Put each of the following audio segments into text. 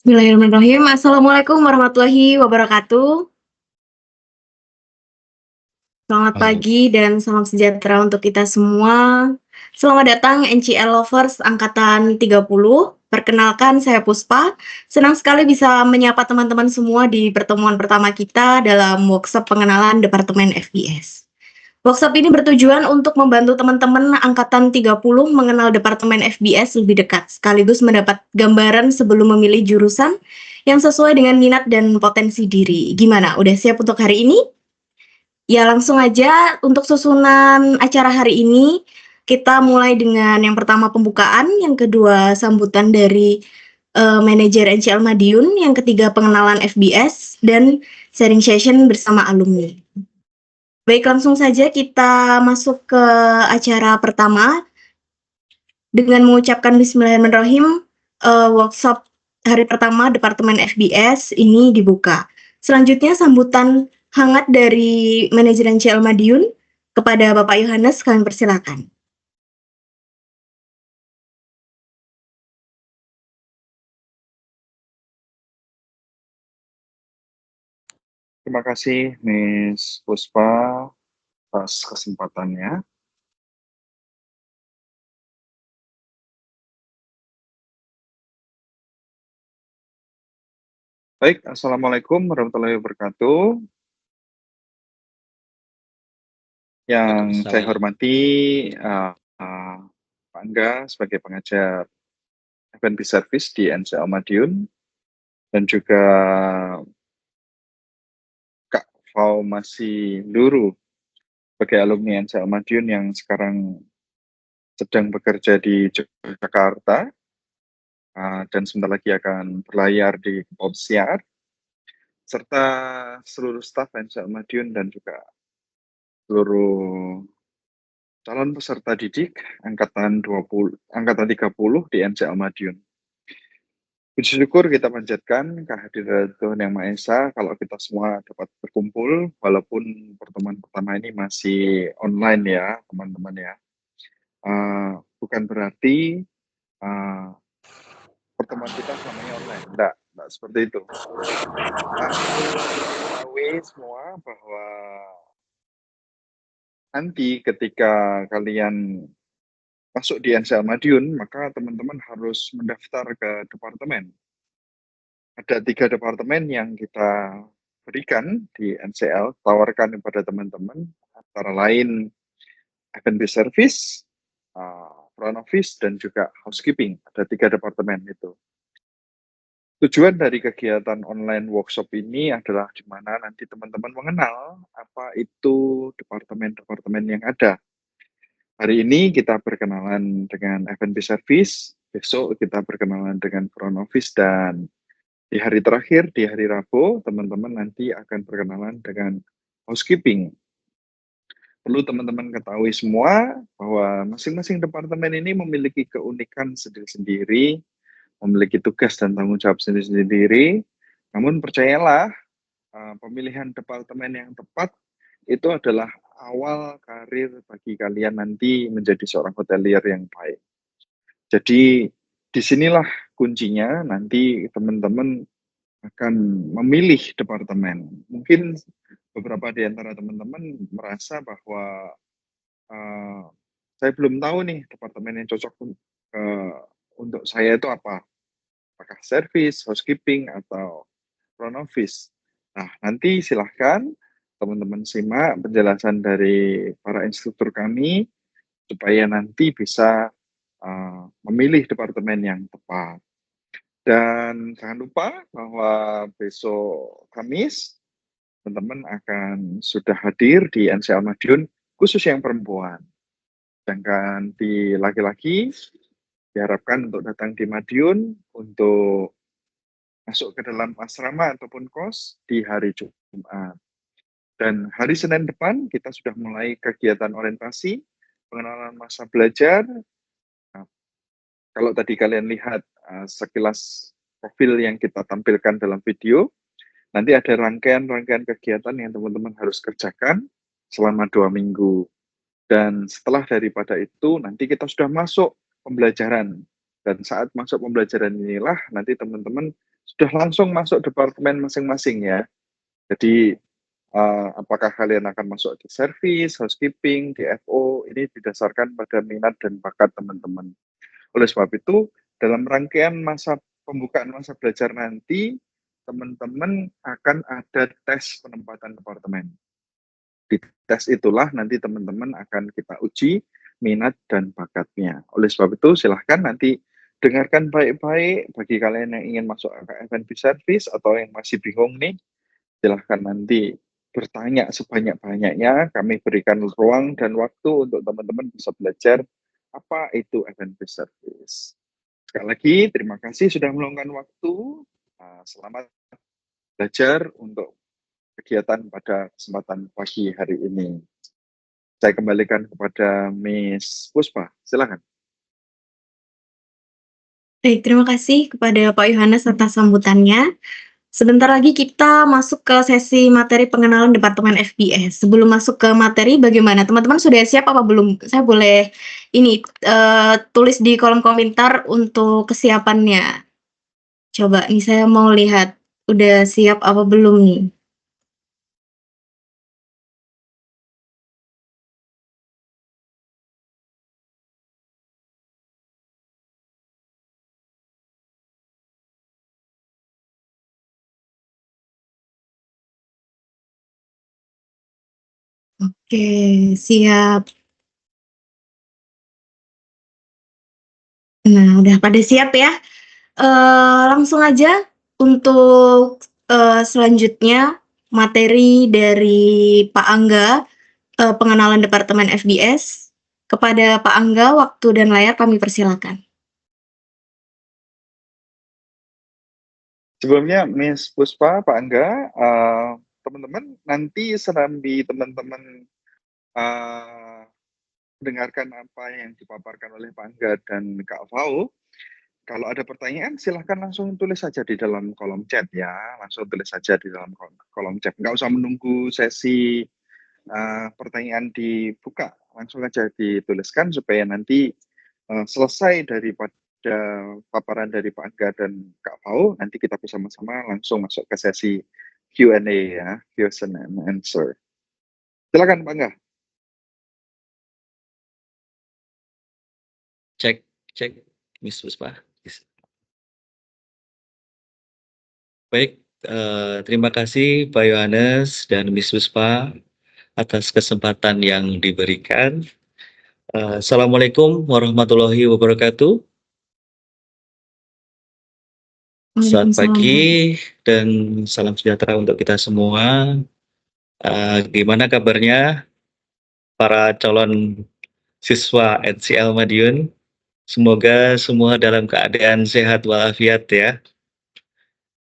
Bismillahirrahmanirrahim. Assalamualaikum warahmatullahi wabarakatuh. Selamat Halo, pagi dan salam sejahtera untuk kita semua. Selamat datang NCL Lovers angkatan 30. Perkenalkan saya Puspa. Senang sekali bisa menyapa teman-teman semua di pertemuan pertama kita dalam workshop pengenalan Departemen FBS. Workshop ini bertujuan untuk membantu teman-teman angkatan 30 mengenal Departemen FBS lebih dekat, sekaligus mendapat gambaran sebelum memilih jurusan yang sesuai dengan minat dan potensi diri. Gimana, udah siap untuk hari ini? Ya, langsung aja untuk susunan acara hari ini, kita mulai dengan yang pertama pembukaan, yang kedua sambutan dari manajer NCL Madiun, yang ketiga pengenalan FBS, dan sharing session bersama alumni. Baik, langsung saja kita masuk ke acara pertama dengan mengucapkan Bismillahirrahmanirrahim. Workshop hari pertama Departemen FBS ini dibuka. Selanjutnya sambutan hangat dari manajemen CL Madiun kepada Bapak Yohanes, kami persilakan. terima kasih Miss Puspa atas kesempatannya. Baik, Assalamualaikum warahmatullahi wabarakatuh. Yang saya Waalaikumsalam. hormati Pak Angga sebagai pengajar F&B Service di NCL Madiun dan juga Kak Faumasi Nduru sebagai alumni NCL Madiun yang sekarang sedang bekerja di Jakarta dan sebentar lagi akan berlayar di Kepulauan Siar, serta seluruh staf NCL Madiun dan juga seluruh calon peserta didik angkatan 30 di NCL Madiun. Puji syukur kita panjatkan kehadiran Tuhan Yang Maha Esa kalau kita semua dapat berkumpul walaupun pertemuan pertama ini masih online ya teman-teman ya. Bukan berarti pertemuan kita selamanya online, enggak seperti itu. Ketahui semua bahwa nanti ketika kalian masuk di NCL Madiun, maka teman-teman harus mendaftar ke departemen. Ada 3 departemen yang kita berikan di NCL, tawarkan kepada teman-teman, antara lain F&B Service, Front Office, dan juga Housekeeping. Ada 3 departemen itu. Tujuan dari kegiatan online workshop ini adalah di mana nanti teman-teman mengenal apa itu departemen-departemen yang ada. Hari ini kita berkenalan dengan F&B Service, besok kita berkenalan dengan Front Office, dan di hari terakhir, di hari Rabu, teman-teman nanti akan berkenalan dengan Housekeeping. Perlu teman-teman ketahui semua bahwa masing-masing departemen ini memiliki keunikan sendiri-sendiri, memiliki tugas dan tanggung jawab sendiri-sendiri. Namun percayalah, pemilihan departemen yang tepat itu adalah awal karir bagi kalian nanti menjadi seorang hotelier yang baik. Jadi disinilah kuncinya, nanti teman-teman akan memilih departemen. Mungkin beberapa di antara teman-teman merasa bahwa saya belum tahu nih departemen yang cocok untuk saya itu apa. Apakah service, housekeeping, atau front office. Nah, nanti silahkan teman-teman simak penjelasan dari para instruktur kami supaya nanti bisa memilih departemen yang tepat. Dan jangan lupa bahwa besok Kamis teman-teman akan sudah hadir di NCL Madiun khusus yang perempuan. Sedangkan di laki-laki diharapkan untuk datang di Madiun untuk masuk ke dalam asrama ataupun kos di hari Jumat. Dan hari Senin depan kita sudah mulai kegiatan orientasi, pengenalan masa belajar. Nah, kalau tadi kalian lihat sekilas profil yang kita tampilkan dalam video, nanti ada rangkaian-rangkaian kegiatan yang teman-teman harus kerjakan selama 2 minggu. Dan setelah daripada itu, nanti kita sudah masuk pembelajaran. Dan saat masuk pembelajaran inilah, nanti teman-teman sudah langsung masuk departemen masing-masing ya. Jadi apakah kalian akan masuk di service, housekeeping, DFO, ini didasarkan pada minat dan bakat teman-teman. Oleh sebab itu, dalam rangkaian masa pembukaan masa belajar nanti, teman-teman akan ada tes penempatan departemen. Di tes itulah nanti teman-teman akan kita uji minat dan bakatnya. Oleh sebab itu, silahkan nanti dengarkan baik-baik bagi kalian yang ingin masuk ke F&B service atau yang masih bingung nih, silahkan nanti bertanya sebanyak-banyaknya. Kami berikan ruang dan waktu untuk teman-teman bisa belajar apa itu F&B service. Sekali lagi, terima kasih sudah meluangkan waktu. Selamat belajar untuk kegiatan pada kesempatan pagi hari ini. Saya kembalikan kepada Miss Puspa, silakan. Baik, terima kasih kepada Pak Yohanes atas sambutannya. Sebentar lagi kita masuk ke sesi materi pengenalan Departemen FBS. Sebelum masuk ke materi, bagaimana? Teman-teman sudah siap apa belum? Saya boleh ini tulis di kolom komentar untuk kesiapannya. Coba nih saya mau lihat udah siap apa belum nih. Oke, siap. Nah, udah pada siap ya? Langsung aja untuk selanjutnya materi dari Pak Angga, pengenalan Departemen FBS. Kepada Pak Angga, waktu dan layar kami persilakan. Sebelumnya Miss Puspa, Pak Angga, teman-teman nanti serambi teman-teman dengarkan apa yang dipaparkan oleh Pak Angga dan Kak Fau. Kalau ada pertanyaan, silahkan langsung tulis saja di dalam kolom chat ya. Langsung tulis saja di dalam kolom chat. Nggak usah menunggu sesi pertanyaan dibuka. Langsung aja dituliskan supaya nanti selesai daripada paparan dari Pak Angga dan Kak Fau, nanti kita bersama-sama langsung masuk ke sesi Q&A ya, question and answer. Silakan Pak Angga. Cek, Miss Puspa. Baik, terima kasih Pak Yohanes dan Miss Puspa atas kesempatan yang diberikan. Assalamualaikum warahmatullahi wabarakatuh. Selamat pagi dan salam sejahtera untuk kita semua. Gimana kabarnya para calon siswa NCL Madiun? Semoga semua dalam keadaan sehat walafiat ya.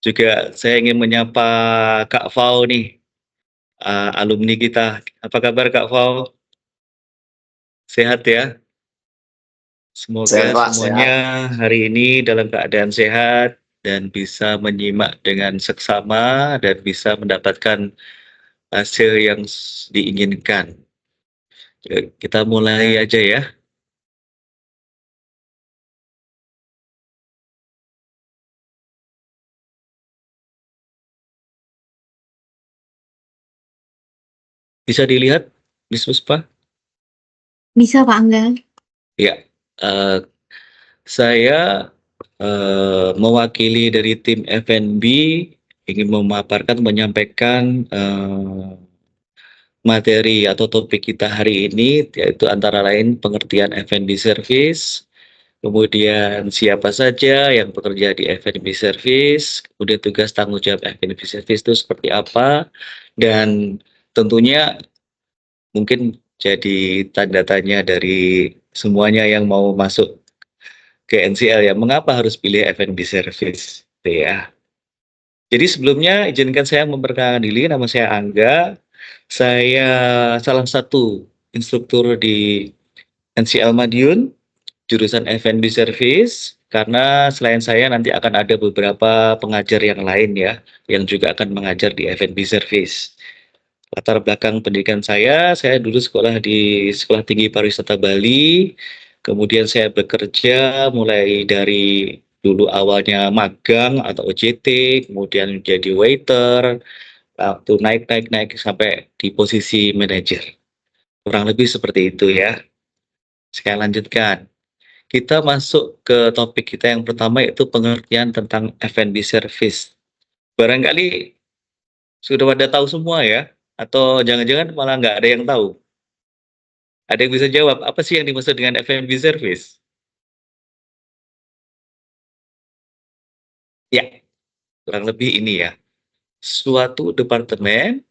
Juga saya ingin menyapa Kak Fau nih, alumni kita. Apa kabar Kak Fau? Sehat ya? Semoga Sehat, Pak, semuanya hari ini dalam keadaan sehat dan bisa menyimak dengan seksama dan bisa mendapatkan hasil yang diinginkan. Kita mulai aja ya. Bisa dilihat, Miss Puspa? Bisa Pak Angga. Ya, saya mewakili dari tim F&B ingin memaparkan, menyampaikan materi atau topik kita hari ini, yaitu antara lain pengertian F&B service, kemudian siapa saja yang bekerja di F&B service, kemudian tugas tanggung jawab F&B service itu seperti apa, dan tentunya mungkin jadi tanda tanya dari semuanya yang mau masuk ke NCL ya, mengapa harus pilih F&B service ya. Jadi sebelumnya izinkan saya memperkenalkan diri, nama saya Angga. Saya salah satu instruktur di NCL Madiun, jurusan F&B Service, karena selain saya nanti akan ada beberapa pengajar yang lain ya, yang juga akan mengajar di F&B Service. Latar belakang pendidikan saya dulu sekolah di Sekolah Tinggi Pariwisata Bali, kemudian saya bekerja mulai dari dulu awalnya magang atau OJT, kemudian jadi waiter, waktu naik sampai di posisi manajer. Kurang lebih seperti itu ya. Saya lanjutkan. Kita masuk ke topik kita yang pertama yaitu pengertian tentang F&B service. Barangkali sudah pada tahu semua ya? Atau jangan-jangan malah nggak ada yang tahu? Ada yang bisa jawab, apa sih yang dimaksud dengan F&B service? Ya, kurang lebih ini ya. Suatu departemen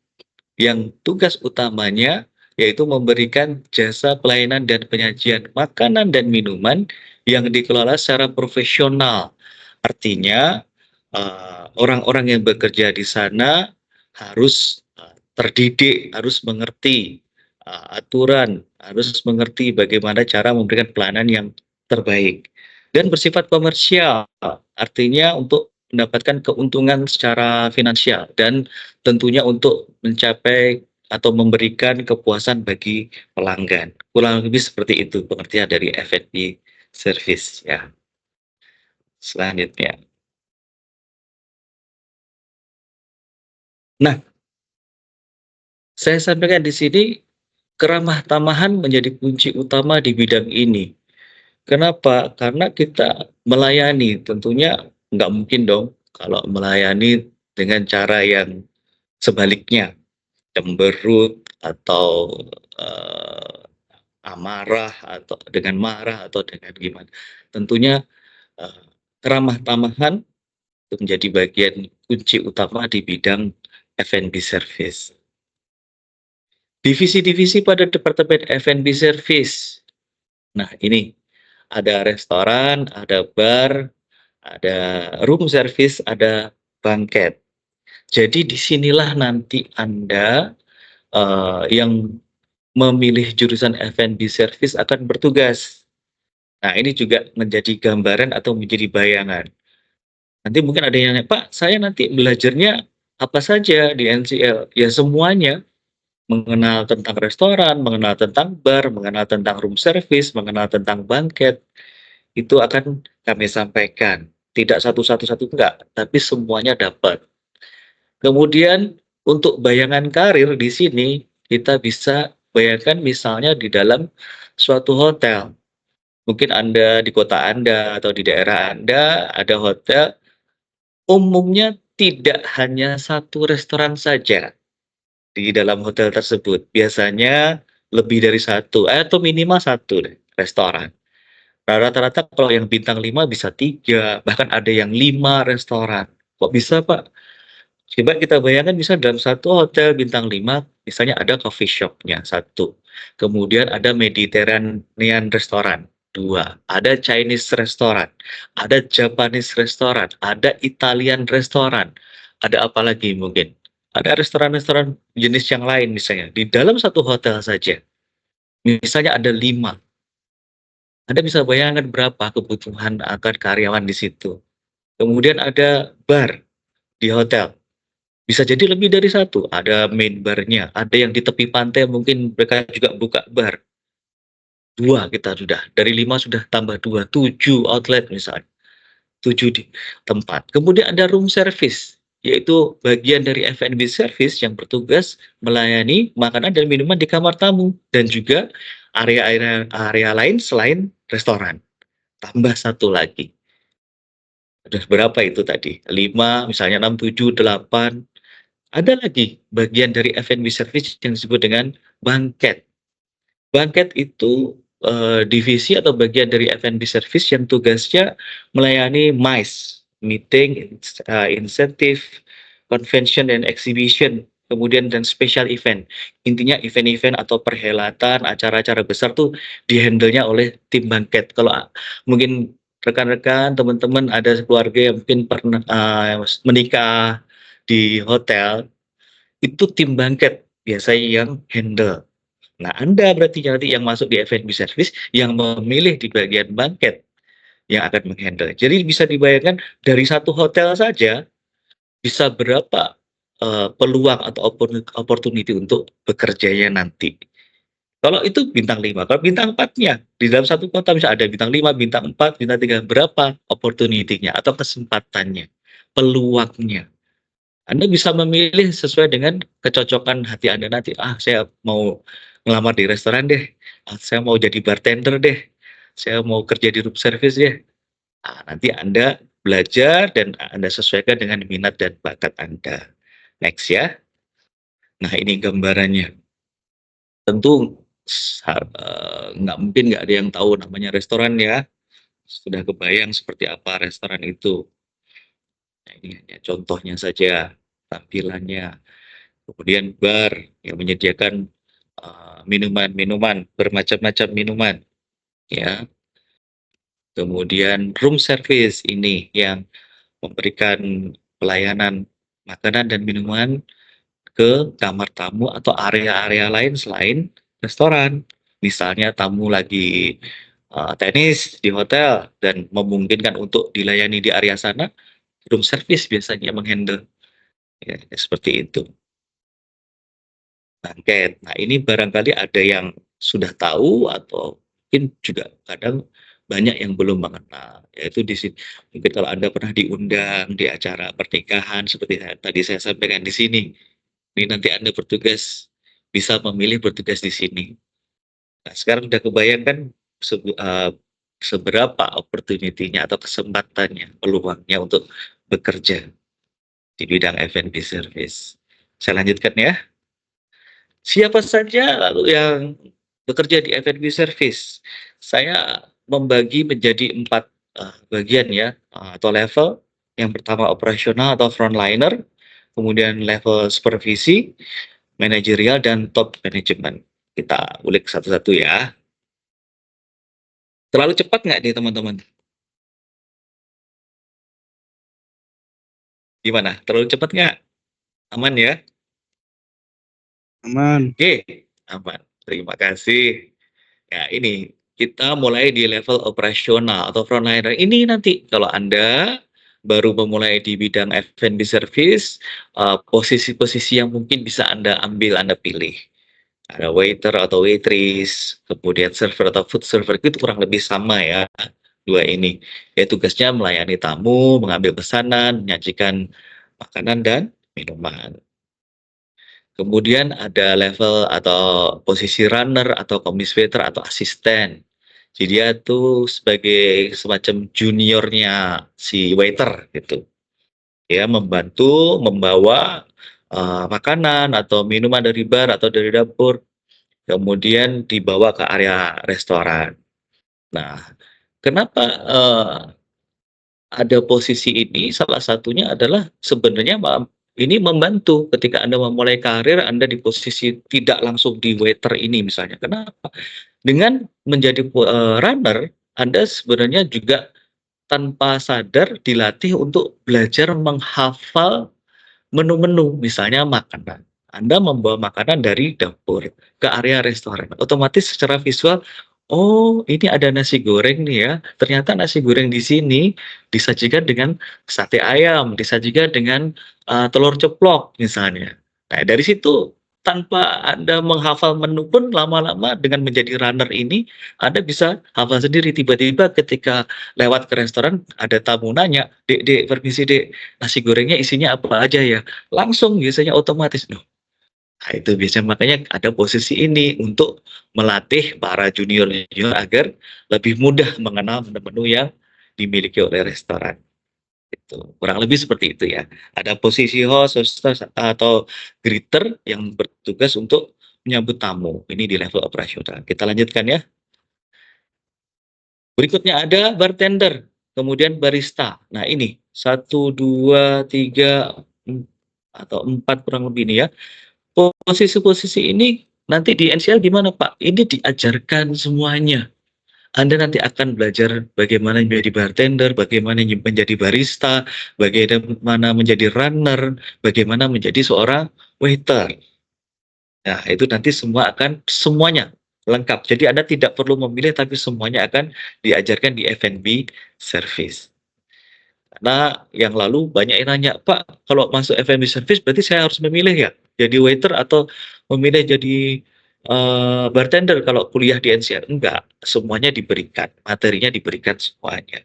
yang tugas utamanya yaitu memberikan jasa pelayanan dan penyajian makanan dan minuman yang dikelola secara profesional. Artinya, orang-orang yang bekerja di sana harus, terdidik, harus mengerti, aturan, harus mengerti bagaimana cara memberikan pelayanan yang terbaik dan bersifat komersial. Artinya untuk mendapatkan keuntungan secara finansial dan tentunya untuk mencapai atau memberikan kepuasan bagi pelanggan. Kurang lebih seperti itu pengertian dari F&B service ya. Selanjutnya. Nah, saya sampaikan di sini keramah tamahan menjadi kunci utama di bidang ini. Kenapa? Karena kita melayani, tentunya nggak mungkin dong kalau melayani dengan cara yang sebaliknya, cemberut atau amarah atau dengan marah atau dengan gimana. Tentunya keramah tamahan itu menjadi bagian kunci utama di bidang F&B service. Divisi-divisi pada Departemen F&B Service. Nah, ini ada restoran, ada bar, ada room service, ada banquet. Jadi disinilah nanti Anda yang memilih jurusan F&B Service akan bertugas. Nah, ini juga menjadi gambaran atau menjadi bayangan. Nanti mungkin ada yang nanya, "Pak, saya nanti belajarnya apa saja di NCL?" Ya semuanya. Mengenal tentang restoran, mengenal tentang bar, mengenal tentang room service, mengenal tentang banquet, itu akan kami sampaikan. Tidak satu-satu enggak, tapi semuanya dapat. Kemudian untuk bayangan karir di sini, kita bisa bayangkan misalnya di dalam suatu hotel. Mungkin Anda di kota Anda atau di daerah Anda ada hotel, umumnya tidak hanya satu restoran saja di dalam hotel tersebut. Biasanya lebih dari satu, atau minimal satu deh, restoran. Nah, rata-rata kalau yang bintang 5 bisa 3, bahkan ada yang 5 restoran. Kok bisa, Pak? Coba kita bayangkan bisa dalam satu hotel bintang 5, misalnya ada coffee shop-nya, 1. Kemudian ada Mediterranean restoran, 2. Ada Chinese restoran, ada Japanese restoran, ada Italian restoran, ada apa lagi mungkin? Ada restoran-restoran jenis yang lain misalnya, di dalam satu hotel saja. Misalnya ada 5. Anda bisa bayangkan berapa kebutuhan akan karyawan di situ. Kemudian ada bar di hotel. Bisa jadi lebih dari satu, ada main bar-nya, ada yang di tepi pantai mungkin mereka juga buka bar. 2 kita sudah, dari 5 sudah tambah 2, 7 outlet misalnya, 7 di tempat. Kemudian ada room service, yaitu bagian dari F&B service yang bertugas melayani makanan dan minuman di kamar tamu dan juga area lain selain restoran. Tambah 1 lagi. Udah berapa itu tadi? 5, misalnya 6, 7, 8. Ada lagi bagian dari F&B service yang disebut dengan banquet. Banquet itu, divisi atau bagian dari F&B service yang tugasnya melayani MICE, meeting, incentive, convention and exhibition, kemudian dan special event. Intinya event-event atau perhelatan, acara-acara besar tuh di-handle-nya oleh tim banquet. Kalau mungkin rekan-rekan, teman-teman ada keluarga yang mungkin pernah, menikah di hotel, itu tim banquet biasanya yang handle. Nah, Anda berarti nanti yang masuk di F&B service yang memilih di bagian banquet yang akan menghandle. Jadi bisa dibayangkan dari satu hotel saja bisa berapa peluang atau opportunity untuk bekerjanya nanti. Kalau itu bintang 5. Kalau bintang 4-nya, di dalam satu kota bisa ada bintang 5, bintang 4, bintang 3, berapa opportunity-nya atau kesempatannya, peluangnya. Anda bisa memilih sesuai dengan kecocokan hati Anda nanti. Ah, saya mau ngelamar di restoran deh. Ah, saya mau jadi bartender deh. Saya mau kerja di room service deh. Ah, nanti Anda belajar dan Anda sesuaikan dengan minat dan bakat Anda. Next ya. Nah, ini gambarannya. Tentu nggak mungkin nggak ada yang tahu namanya restoran ya. Sudah kebayang seperti apa restoran itu. Nah, ini hanya contohnya saja, tampilannya. Kemudian bar yang menyediakan minuman-minuman, bermacam-macam minuman, ya. Kemudian room service ini yang memberikan pelayanan makanan dan minuman ke kamar tamu atau area-area lain selain restoran. Misalnya tamu lagi tenis di hotel dan memungkinkan untuk dilayani di area sana, room service biasanya menghandle, ya, seperti itu. Bangket. Nah, ini barangkali ada yang sudah tahu atau mungkin juga kadang banyak yang belum mengenal. Yaitu di sini mungkin kalau Anda pernah diundang di acara pernikahan seperti tadi saya sampaikan di sini. Ini nanti Anda bertugas bisa memilih bertugas di sini. Nah, sekarang udah kebayang kan seberapa opportunity-nya atau kesempatannya, peluangnya untuk bekerja di bidang F&B service. Saya lanjutkan ya. Siapa saja lalu yang bekerja di F&B service? Saya membagi menjadi 4 bagian ya, atau level. Yang pertama operasional atau frontliner, kemudian level supervisi, manajerial, dan top management. Kita ulik satu-satu ya. Terlalu cepat nggak nih teman-teman? Gimana? Terlalu cepat nggak? Aman ya? Aman. Oke, aman. Terima kasih. Ya, ini kita mulai di level operasional atau frontliner. Ini nanti kalau Anda baru memulai di bidang F&B service, posisi-posisi yang mungkin bisa Anda ambil, Anda pilih. Ada waiter atau waitress, kemudian server atau food server, itu kurang lebih sama ya, dua ini. Ya, tugasnya melayani tamu, mengambil pesanan, menyajikan makanan dan minuman. Kemudian ada level atau posisi runner atau commis waiter atau asisten. Jadi dia tuh sebagai semacam juniornya si waiter gitu. Ya, membantu membawa makanan atau minuman dari bar atau dari dapur, kemudian dibawa ke area restoran. Nah, kenapa ada posisi ini? Salah satunya adalah sebenarnya ini membantu ketika Anda memulai karir Anda di posisi tidak langsung di waiter ini misalnya. Kenapa? Dengan menjadi runner, Anda sebenarnya juga tanpa sadar dilatih untuk belajar menghafal menu-menu, misalnya makanan. Anda membawa makanan dari dapur ke area restoran. Otomatis secara visual, oh ini ada nasi goreng nih ya. Ternyata nasi goreng di sini disajikan dengan sate ayam, disajikan dengan telur ceplok misalnya. Nah, dari situ tanpa Anda menghafal menu pun lama-lama dengan menjadi runner ini, Anda bisa hafal sendiri. Tiba-tiba ketika lewat ke restoran ada tamu nanya, "Dek, dek, permisi dek, nasi gorengnya isinya apa aja ya?" Langsung biasanya otomatis, "Duh." Nah, itu biasanya makanya ada posisi ini untuk melatih para junior-junior agar lebih mudah mengenal menu-menu yang dimiliki oleh restoran. Itu kurang lebih seperti itu ya. Ada posisi host, hostess atau greeter yang bertugas untuk menyambut tamu. Ini di level operasional. Kita lanjutkan ya. Berikutnya ada bartender, kemudian barista. Nah ini 1, 2, 3, atau 4 kurang lebih ini ya. Posisi-posisi ini nanti di NCL gimana Pak? Ini diajarkan semuanya. Anda nanti akan belajar bagaimana menjadi bartender, bagaimana menjadi barista, bagaimana menjadi runner, bagaimana menjadi seorang waiter. Nah, itu nanti semuanya lengkap. Jadi Anda tidak perlu memilih, tapi semuanya akan diajarkan di F&B service. Karena yang lalu banyak yang nanya, "Pak, kalau masuk F&B service berarti saya harus memilih ya? Jadi waiter atau memilih jadi bartender kalau kuliah di NCR enggak, semuanya diberikan, materinya diberikan semuanya.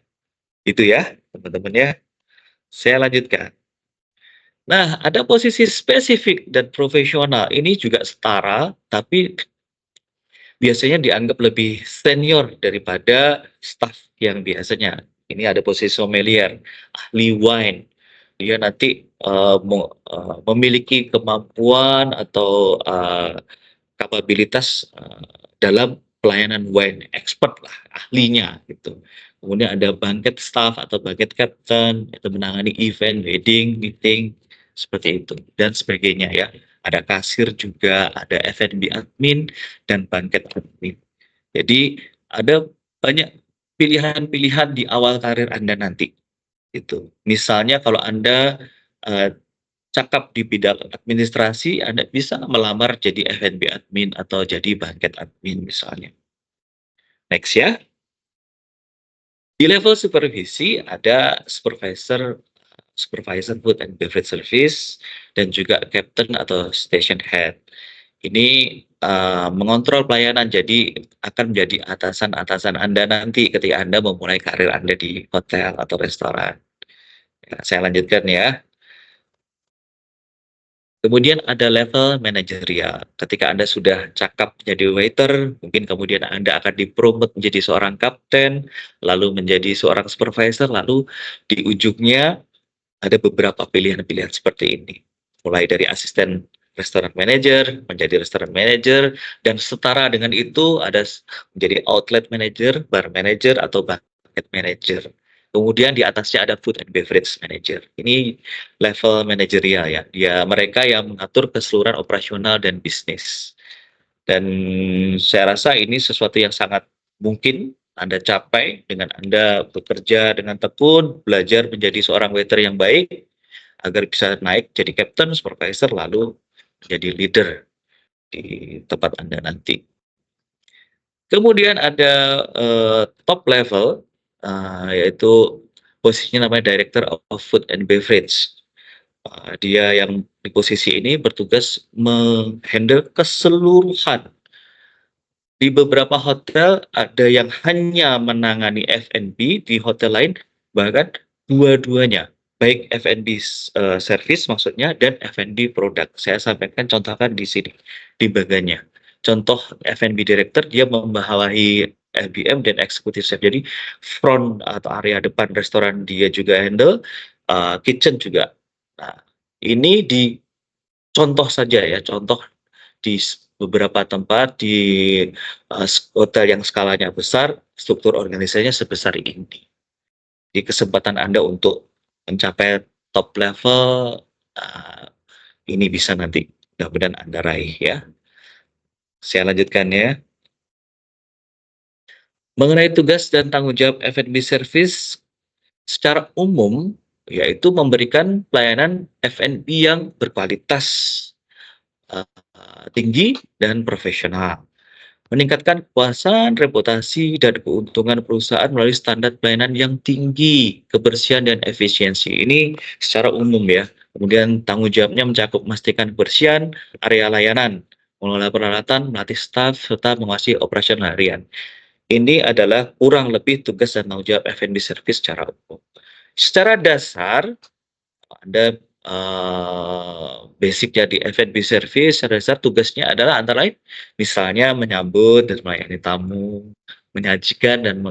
Itu ya, teman-teman ya. Saya lanjutkan. Nah, ada posisi spesifik dan profesional. Ini juga setara, tapi biasanya dianggap lebih senior daripada staff yang biasanya. Ini ada posisi sommelier, ahli wine. Dia nanti memiliki kemampuan atau kapabilitas dalam pelayanan wine, expert lah, ahlinya gitu. Kemudian ada banquet staff atau banquet captain, itu menangani event, wedding, meeting, seperti itu dan sebagainya ya. Ada kasir juga, ada F&B admin dan banquet admin. Jadi ada banyak pilihan-pilihan di awal karir Anda nanti. Itu. Misalnya kalau Anda cakap di bidang administrasi, Anda bisa melamar jadi F&B admin atau jadi banquet admin misalnya. Next ya. Di level supervisi ada supervisor food and beverage service dan juga captain atau station head. Ini mengontrol pelayanan, jadi akan menjadi atasan-atasan Anda nanti ketika Anda memulai karir Anda di hotel atau restoran. Ya, saya lanjutkan ya. Kemudian ada level manajerial. Ketika Anda sudah cakap menjadi waiter, mungkin kemudian Anda akan dipromote menjadi seorang kapten, lalu menjadi seorang supervisor, lalu di ujungnya ada beberapa pilihan-pilihan seperti ini. Mulai dari asisten restoran manager, menjadi restoran manager, dan setara dengan itu ada menjadi outlet manager, bar manager, atau banquet manager. Kemudian di atasnya ada food and beverage manager. Ini level manajerial ya. Mereka yang mengatur keseluruhan operasional dan bisnis. Dan saya rasa ini sesuatu yang sangat mungkin Anda capai dengan Anda bekerja dengan tekun, belajar menjadi seorang waiter yang baik, agar bisa naik jadi captain, supervisor, lalu menjadi leader di tempat Anda nanti. Kemudian ada top level, yaitu posisinya namanya Director of Food and Beverage. Dia yang di posisi ini bertugas menghandle keseluruhan. Di beberapa hotel ada yang hanya menangani F&B, di hotel lain bahkan dua-duanya, baik F&B service maksudnya dan F&B produk. Saya sampaikan contohkan di sini di bagiannya. Contoh F&B director dia membawahi FBM dan executive chef. Jadi front atau area depan restoran dia juga handle, kitchen juga. Nah, ini di contoh saja ya, contoh di beberapa tempat di hotel yang skalanya besar, struktur organisasinya sebesar ini. Di kesempatan Anda untuk mencapai top level, ini bisa nanti mudah-mudahan Anda raih ya. Saya lanjutkan ya. Mengenai tugas dan tanggung jawab F&B service secara umum, yaitu memberikan pelayanan F&B yang berkualitas tinggi dan profesional. Meningkatkan kepuasan, reputasi, dan keuntungan perusahaan melalui standar pelayanan yang tinggi, kebersihan, dan efisiensi. Ini secara umum ya. Kemudian tanggung jawabnya mencakup memastikan kebersihan area layanan, mengelola peralatan, melatih staf, serta menguasai operasional harian. Ini adalah kurang lebih tugas dan tanggung jawab F&B service secara umum. Secara dasar, Anda basicnya di F&B service, secara dasar tugasnya adalah antara lain misalnya menyambut dan melayani tamu, menyajikan dan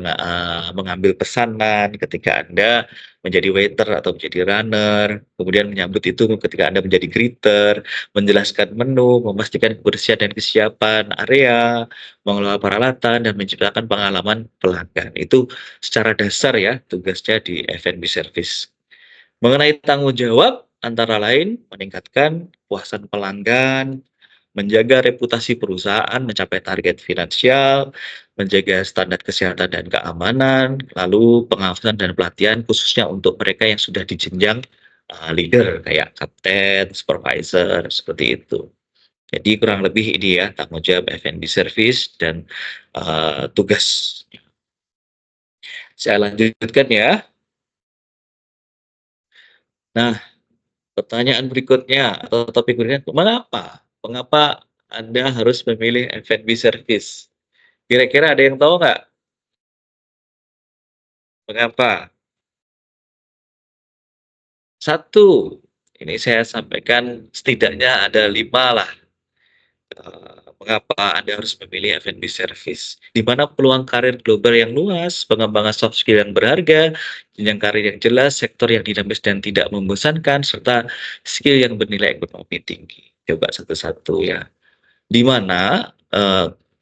mengambil pesanan ketika Anda menjadi waiter atau menjadi runner, kemudian menyambut itu ketika Anda menjadi greeter, menjelaskan menu, memastikan kebersihan dan kesiapan area, mengelola peralatan, dan menciptakan pengalaman pelanggan. Itu secara dasar ya tugasnya di F&B service. Mengenai tanggung jawab, antara lain meningkatkan kepuasan pelanggan, menjaga reputasi perusahaan, mencapai target finansial, menjaga standar kesehatan dan keamanan, lalu pengawasan dan pelatihan khususnya untuk mereka yang sudah di jenjang leader kayak kapten, supervisor, seperti itu. Jadi kurang lebih ini ya tanggung jawab F&B service dan tugas. Saya lanjutkan ya. Nah, pertanyaan berikutnya atau topik berikutnya, mengapa Anda harus memilih F&B service? Kira-kira ada yang tahu nggak mengapa? Satu, ini saya sampaikan setidaknya ada 5 lah, mengapa Anda harus memilih F&B service. Di mana peluang karir global yang luas, pengembangan soft skill yang berharga, jenjang karir yang jelas, sektor yang dinamis dan tidak membosankan, serta skill yang bernilai ekonomi tinggi. Coba satu-satu ya. Di mana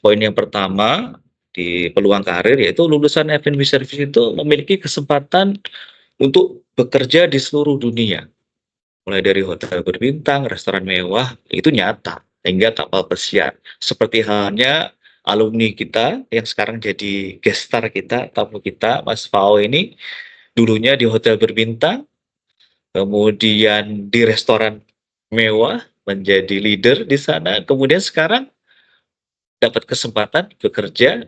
poin yang pertama di peluang karir yaitu lulusan F&B service itu memiliki kesempatan untuk bekerja di seluruh dunia, mulai dari hotel berbintang, restoran mewah, itu nyata, hingga kapal pesiar. Seperti halnya alumni kita yang sekarang jadi guest star kita, tamu kita, Mas Fao ini, dulunya di hotel berbintang, kemudian di restoran mewah, menjadi leader di sana, kemudian sekarang dapat kesempatan bekerja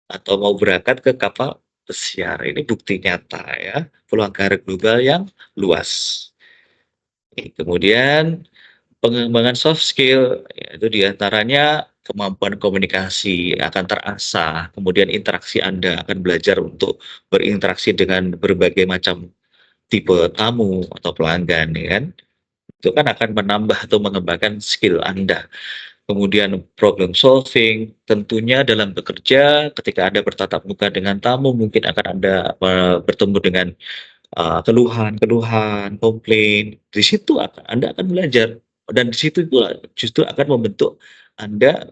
atau mau berangkat ke kapal pesiar. Ini bukti nyata ya, peluang karir global yang luas. Kemudian pengembangan soft skill, yaitu diantaranya kemampuan komunikasi akan terasah, kemudian interaksi Anda akan belajar untuk berinteraksi dengan berbagai macam tipe tamu atau pelanggan, ya kan? Itu kan akan menambah atau mengembangkan skill Anda. Kemudian problem solving, tentunya dalam bekerja ketika Anda bertatap muka dengan tamu, mungkin akan Anda bertemu dengan keluhan-keluhan, komplain. Di situ Anda akan belajar dan di situ pula justru akan membentuk Anda,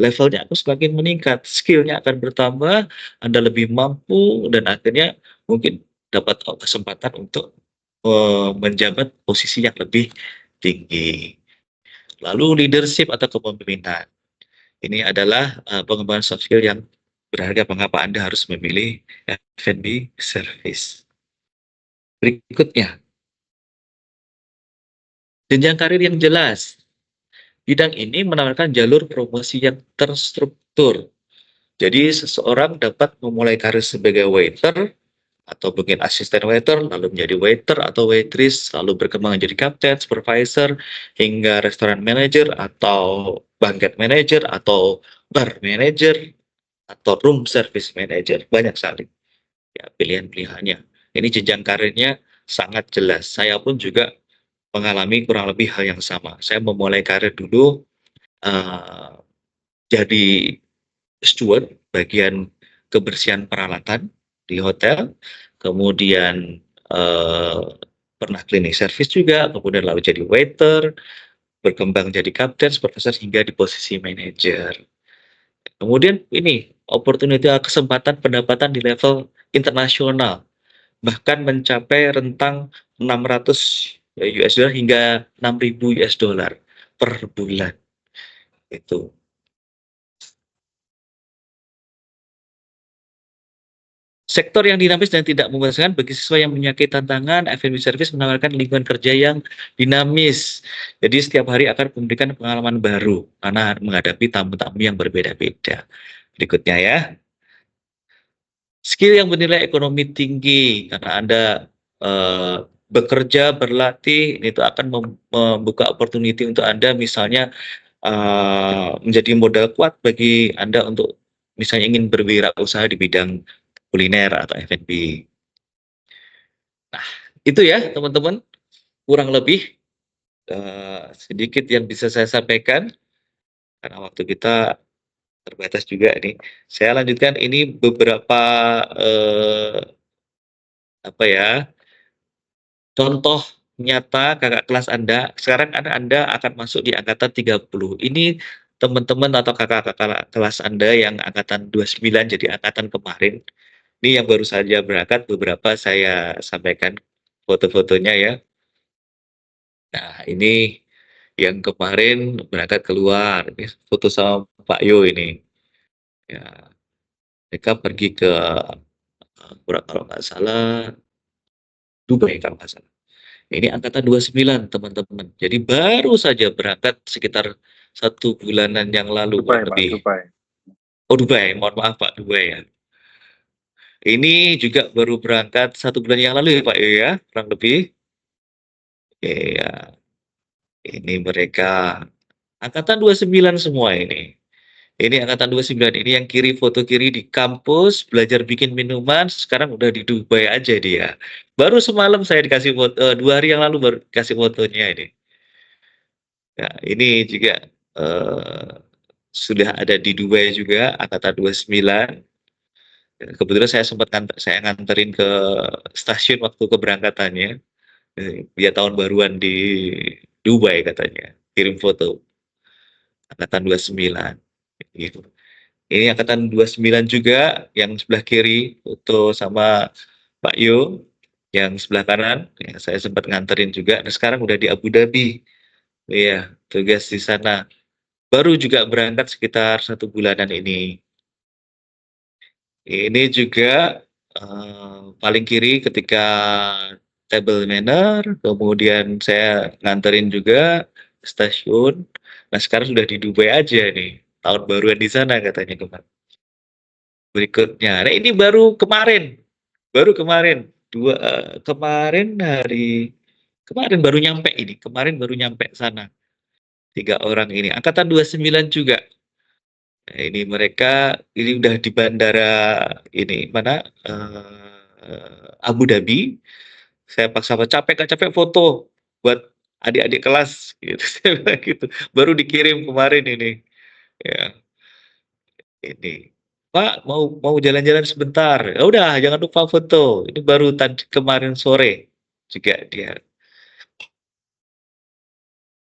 levelnya akan semakin meningkat, skill-nya akan bertambah, Anda lebih mampu dan akhirnya mungkin dapat kesempatan untuk, menjabat posisi yang lebih tinggi. Lalu leadership atau kepemimpinan. Ini adalah, pengembangan soft skill yang berharga mengapa Anda harus memilih F&B service. Berikutnya, jenjang karir yang jelas. Bidang ini menawarkan jalur promosi yang terstruktur. Jadi seseorang dapat memulai karir sebagai waiter atau mungkin asisten waiter, lalu menjadi waiter atau waitress, lalu berkembang menjadi kapten, supervisor, hingga restoran manager atau banquet manager atau bar manager atau room service manager. Banyak sekali ya pilihan-pilihannya. Ini jenjang karirnya sangat jelas. Saya pun juga mengalami kurang lebih hal yang sama. Saya memulai karir dulu uh, jadi steward bagian kebersihan peralatan di hotel, kemudian pernah cleaning service juga, kemudian lalu jadi waiter, berkembang jadi kapten, supervisor hingga di posisi manajer. Kemudian ini opportunity kesempatan pendapatan di level internasional bahkan mencapai rentang 600 US dollar hingga 6.000 US dollar per bulan. Itu. Sektor yang dinamis dan tidak membosankan bagi siswa yang menyukai tantangan, F&B Service menawarkan lingkungan kerja yang dinamis. Jadi setiap hari akan memberikan pengalaman baru karena menghadapi tamu-tamu yang berbeda-beda. Berikutnya ya. Skill yang bernilai ekonomi tinggi karena Anda bekerja, berlatih, itu akan membuka opportunity untuk Anda misalnya menjadi modal kuat bagi Anda untuk misalnya ingin berwirausaha di bidang kuliner atau F&B. Nah, itu ya teman-teman, kurang lebih sedikit yang bisa saya sampaikan karena waktu kita terbatas juga nih. Saya lanjutkan ini beberapa apa ya, contoh nyata kakak kelas Anda. Sekarang Anda akan masuk di angkatan 30. Ini teman-teman atau kakak-kakak kelas Anda yang angkatan 29 jadi angkatan kemarin. Ini yang baru saja berangkat, beberapa saya sampaikan foto-fotonya ya. Nah, ini yang kemarin berangkat keluar. Ini foto sama Pak Yo ini. Ya, mereka pergi ke kalau nggak salah Dubai kalau nggak salah. Ini angkatan 29 teman-teman. Jadi baru saja berangkat sekitar 1 bulanan yang lalu Dubai, Pak, lebih. Dubai. Oh Dubai, mohon maaf Pak, Dubai ya. Ini juga baru berangkat 1 bulan yang lalu ya Pak ya, kurang lebih. Oke ya, ini mereka Angkatan 29 semua ini. Ini angkatan 29, ini yang kiri, foto kiri di kampus, belajar bikin minuman, sekarang udah di Dubai aja dia. Baru semalam saya dikasih foto, 2 hari yang lalu baru kasih fotonya ini. Ya, ini juga, sudah ada di Dubai juga, angkatan 29. Kebetulan saya nganterin ke stasiun waktu keberangkatannya, dia tahun baruan di Dubai katanya, kirim foto, angkatan 29, gitu. Ini angkatan 29 juga, yang sebelah kiri foto sama Pak Yo, yang sebelah kanan, ya saya sempat nganterin juga, dan sekarang udah di Abu Dhabi. Iya, tugas di sana. Baru juga berangkat sekitar 1 bulanan ini. Ini juga, paling kiri ketika table manner, kemudian saya nganterin juga ke stasiun. Nah, sekarang sudah di Dubai aja nih, tahun baruan di sana katanya kemarin. Berikutnya, nah ini baru kemarin, kemarin baru nyampe ini, kemarin baru nyampe sana, 3 orang ini, angkatan 29 juga. Nah, ini mereka ini udah di bandara ini, mana, Abu Dhabi, saya paksa, "Capek nggak capek foto buat adik-adik kelas," gitu, saya bilang gitu, baru dikirim kemarin ini, ya, ini, "Pak, mau mau jalan-jalan sebentar." "Ya udah, jangan lupa foto." Ini baru kemarin sore juga dia.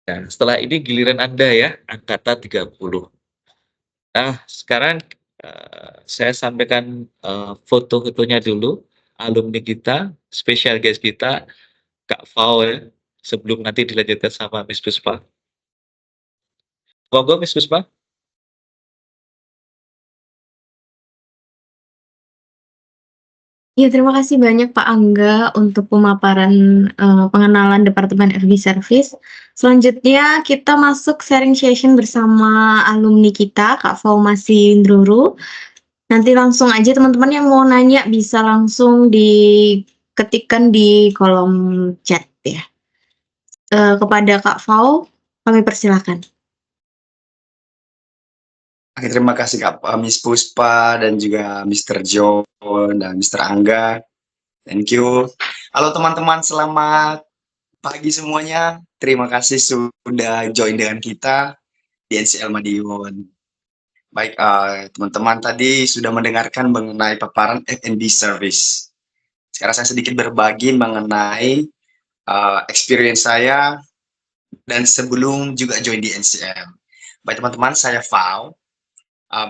Nah, setelah ini giliran Anda ya, angkatan 30. Nah, sekarang, saya sampaikan, foto-fotonya dulu, alumni kita, special guest kita, Kak Fau ya, sebelum nanti dilanjutkan sama Miss Puspa. Monggo Miss Puspa. Iya, terima kasih banyak Pak Angga untuk pemaparan, pengenalan Departemen FB Service. Selanjutnya kita masuk sharing session bersama alumni kita, Kak Faumasi Ndruru. Nanti langsung aja teman-teman yang mau nanya bisa langsung diketikkan di kolom chat ya. Kepada Kak Fau, kami persilakan. Oke, terima kasih Kak Miss Puspa dan juga Mr. John dan Mr. Angga. Thank you. Halo teman-teman, selamat pagi semuanya. Terima kasih sudah join dengan kita di NCL Madiun. Baik, teman-teman tadi sudah mendengarkan mengenai paparan F&B service. Sekarang saya sedikit berbagi mengenai experience saya dan sebelum juga join di NCL. Baik teman-teman, saya Fau.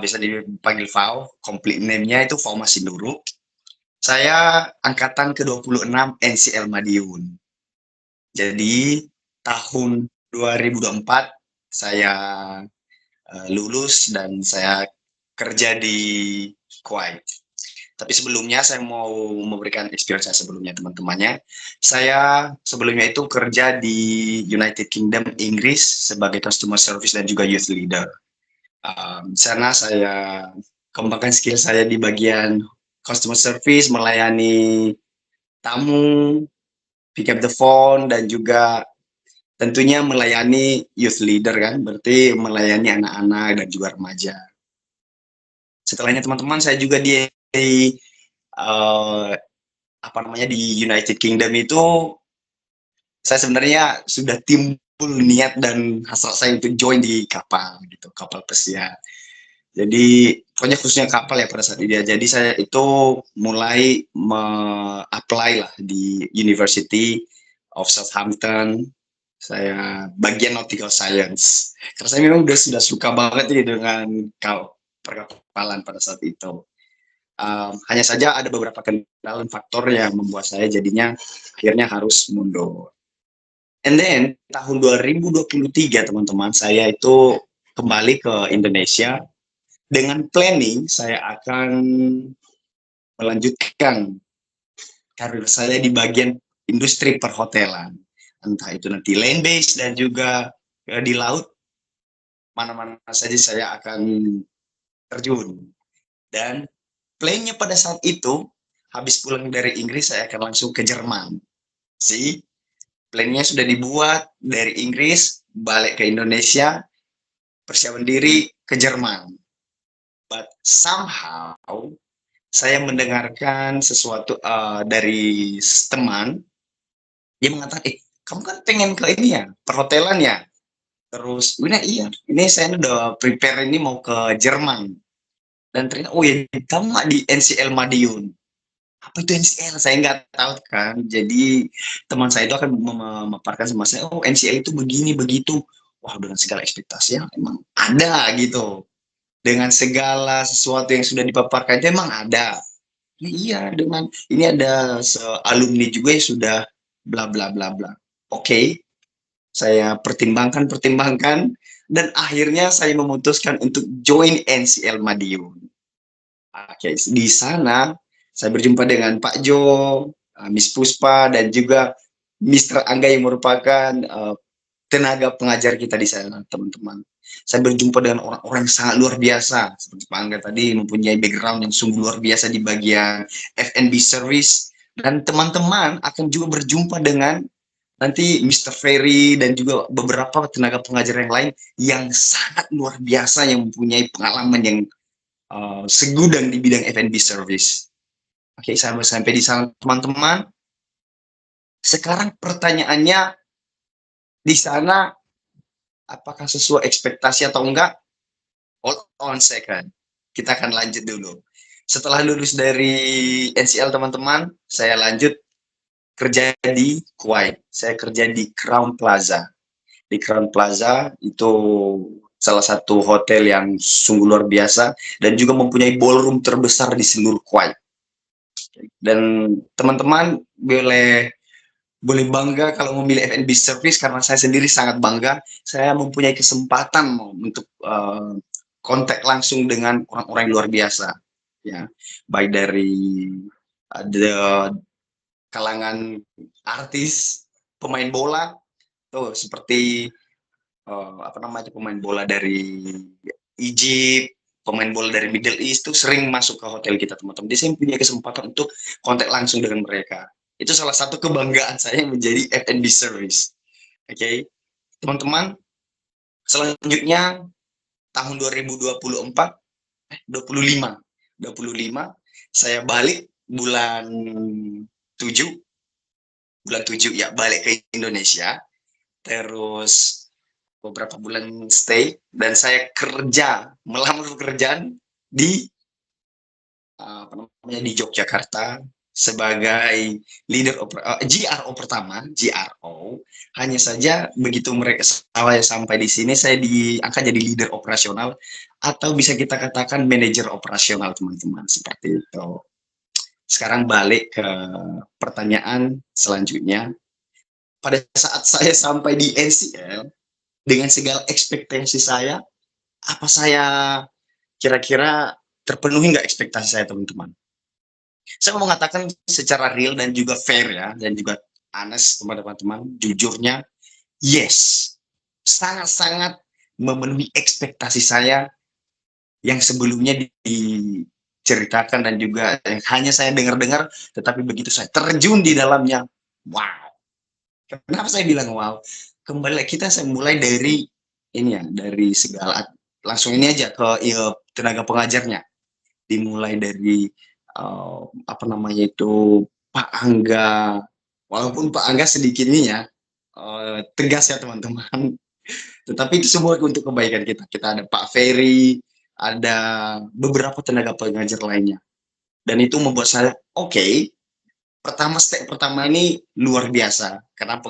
Bisa dipanggil Fau, complete name-nya itu Fau Masinduru. Saya angkatan ke-26 NCL Madiun. Jadi tahun 2024 saya lulus dan saya kerja di Kuwait. Tapi sebelumnya saya mau memberikan experience saya sebelumnya teman-temannya. Saya sebelumnya itu kerja di United Kingdom, Inggris sebagai customer service dan juga youth leader. Di sana saya kembangkan skill saya di bagian customer service, melayani tamu, pick up the phone, dan juga tentunya melayani youth leader kan, berarti melayani anak-anak dan juga remaja. Setelahnya teman-teman saya juga di di United Kingdom itu saya sebenarnya sudah timbul niat dan hasrat saya untuk join di kapal gitu, kapal pesiar. Jadi pokoknya khususnya kapal ya pada saat itu. Jadi saya itu mulai apply lah di University of Southampton. Saya bagian nautical science. Karena saya memang sudah suka banget nih dengan perkapalan pada saat itu. Hanya saja ada beberapa kendala dan faktor yang membuat saya jadinya akhirnya harus mundur. And then tahun 2023 teman-teman, saya itu kembali ke Indonesia dengan planning saya akan melanjutkan karir saya di bagian industri perhotelan, entah itu nanti land base dan juga di laut, mana-mana saja saya akan terjun. Dan plannya pada saat itu habis pulang dari Inggris saya akan langsung ke Jerman. Plannya sudah dibuat dari Inggris, balik ke Indonesia, persiapan diri ke Jerman. But somehow saya mendengarkan sesuatu dari teman, dia mengatakan, kamu kan pengen ke ini ya, perhotelan ya. Terus, iya, ini saya udah prepare ini mau ke Jerman. Dan ternyata, oh ya, kamu di NCL Madiun. Apa itu NCL? Saya nggak tahu kan. Jadi teman saya itu akan memaparkan sama saya, oh NCL itu begini, begitu. Wah, dengan segala ekspektasi yang emang ada gitu. Dengan segala sesuatu yang sudah dipaparkan itu emang ada. Iya, dengan ini ada alumni juga yang sudah bla bla bla bla. Oke, saya pertimbangkan, dan akhirnya saya memutuskan untuk join NCL Madiun. Oke, di sana saya berjumpa dengan Pak Jo, Miss Puspa, dan juga Mr. Angga yang merupakan tenaga pengajar kita di sana, teman-teman. Saya berjumpa dengan orang-orang yang sangat luar biasa. Seperti Pak Angga tadi mempunyai background yang sungguh luar biasa di bagian F&B service. Dan teman-teman akan juga berjumpa dengan nanti Mr. Ferry dan juga beberapa tenaga pengajar yang lain yang sangat luar biasa, yang mempunyai pengalaman yang segudang di bidang F&B service. Oke, sampai di sana teman-teman. Sekarang pertanyaannya, di sana apakah sesuai ekspektasi atau enggak? Hold on second. Kita akan lanjut dulu. Setelah lulus dari NCL teman-teman, saya lanjut kerja di Kuwait. Saya kerja di Crown Plaza. Di Crown Plaza itu salah satu hotel yang sungguh luar biasa dan juga mempunyai ballroom terbesar di seluruh Kuwait. Dan teman-teman boleh bangga kalau memilih F&B service, karena saya sendiri sangat bangga. Saya mempunyai kesempatan untuk kontak langsung dengan orang-orang luar biasa, ya, baik dari kalangan artis, pemain bola, tuh seperti pemain bola dari Egypt, pemain bola dari Middle East tuh sering masuk ke hotel kita, teman-teman. Jadi saya punya kesempatan untuk kontak langsung dengan mereka. Itu salah satu kebanggaan saya menjadi F&B service. Oke, teman-teman. Selanjutnya tahun 2025 saya balik bulan 7 ya, balik ke Indonesia. Terus beberapa bulan stay dan saya melamar pekerjaan di di Yogyakarta sebagai leader GRO pertama, GRO. Hanya saja begitu saya sampai di sini, saya diangkat jadi leader operasional, atau bisa kita katakan manajer operasional, teman-teman, seperti itu. Sekarang balik ke pertanyaan selanjutnya. Pada saat saya sampai di NCL, dengan segala ekspektasi saya, apa saya kira-kira terpenuhi nggak ekspektasi saya, teman-teman? Saya mau mengatakan secara real dan juga fair ya, dan juga honest kepada teman-teman, jujurnya, yes, sangat-sangat memenuhi ekspektasi saya yang sebelumnya diceritakan dan juga yang hanya saya dengar-dengar, tetapi begitu saya terjun di dalamnya, wow. Kenapa saya bilang wow? Kembali kita saya mulai dari ini ya, dari segala, langsung ini aja ke tenaga pengajarnya. Dimulai dari Pak Angga, walaupun Pak Angga sedikit ini ya tegas ya, teman-teman, tetapi itu semua untuk kebaikan kita. Kita ada Pak Ferry, ada beberapa tenaga pengajar lainnya, dan itu membuat saya oke. Step pertama ini luar biasa, karena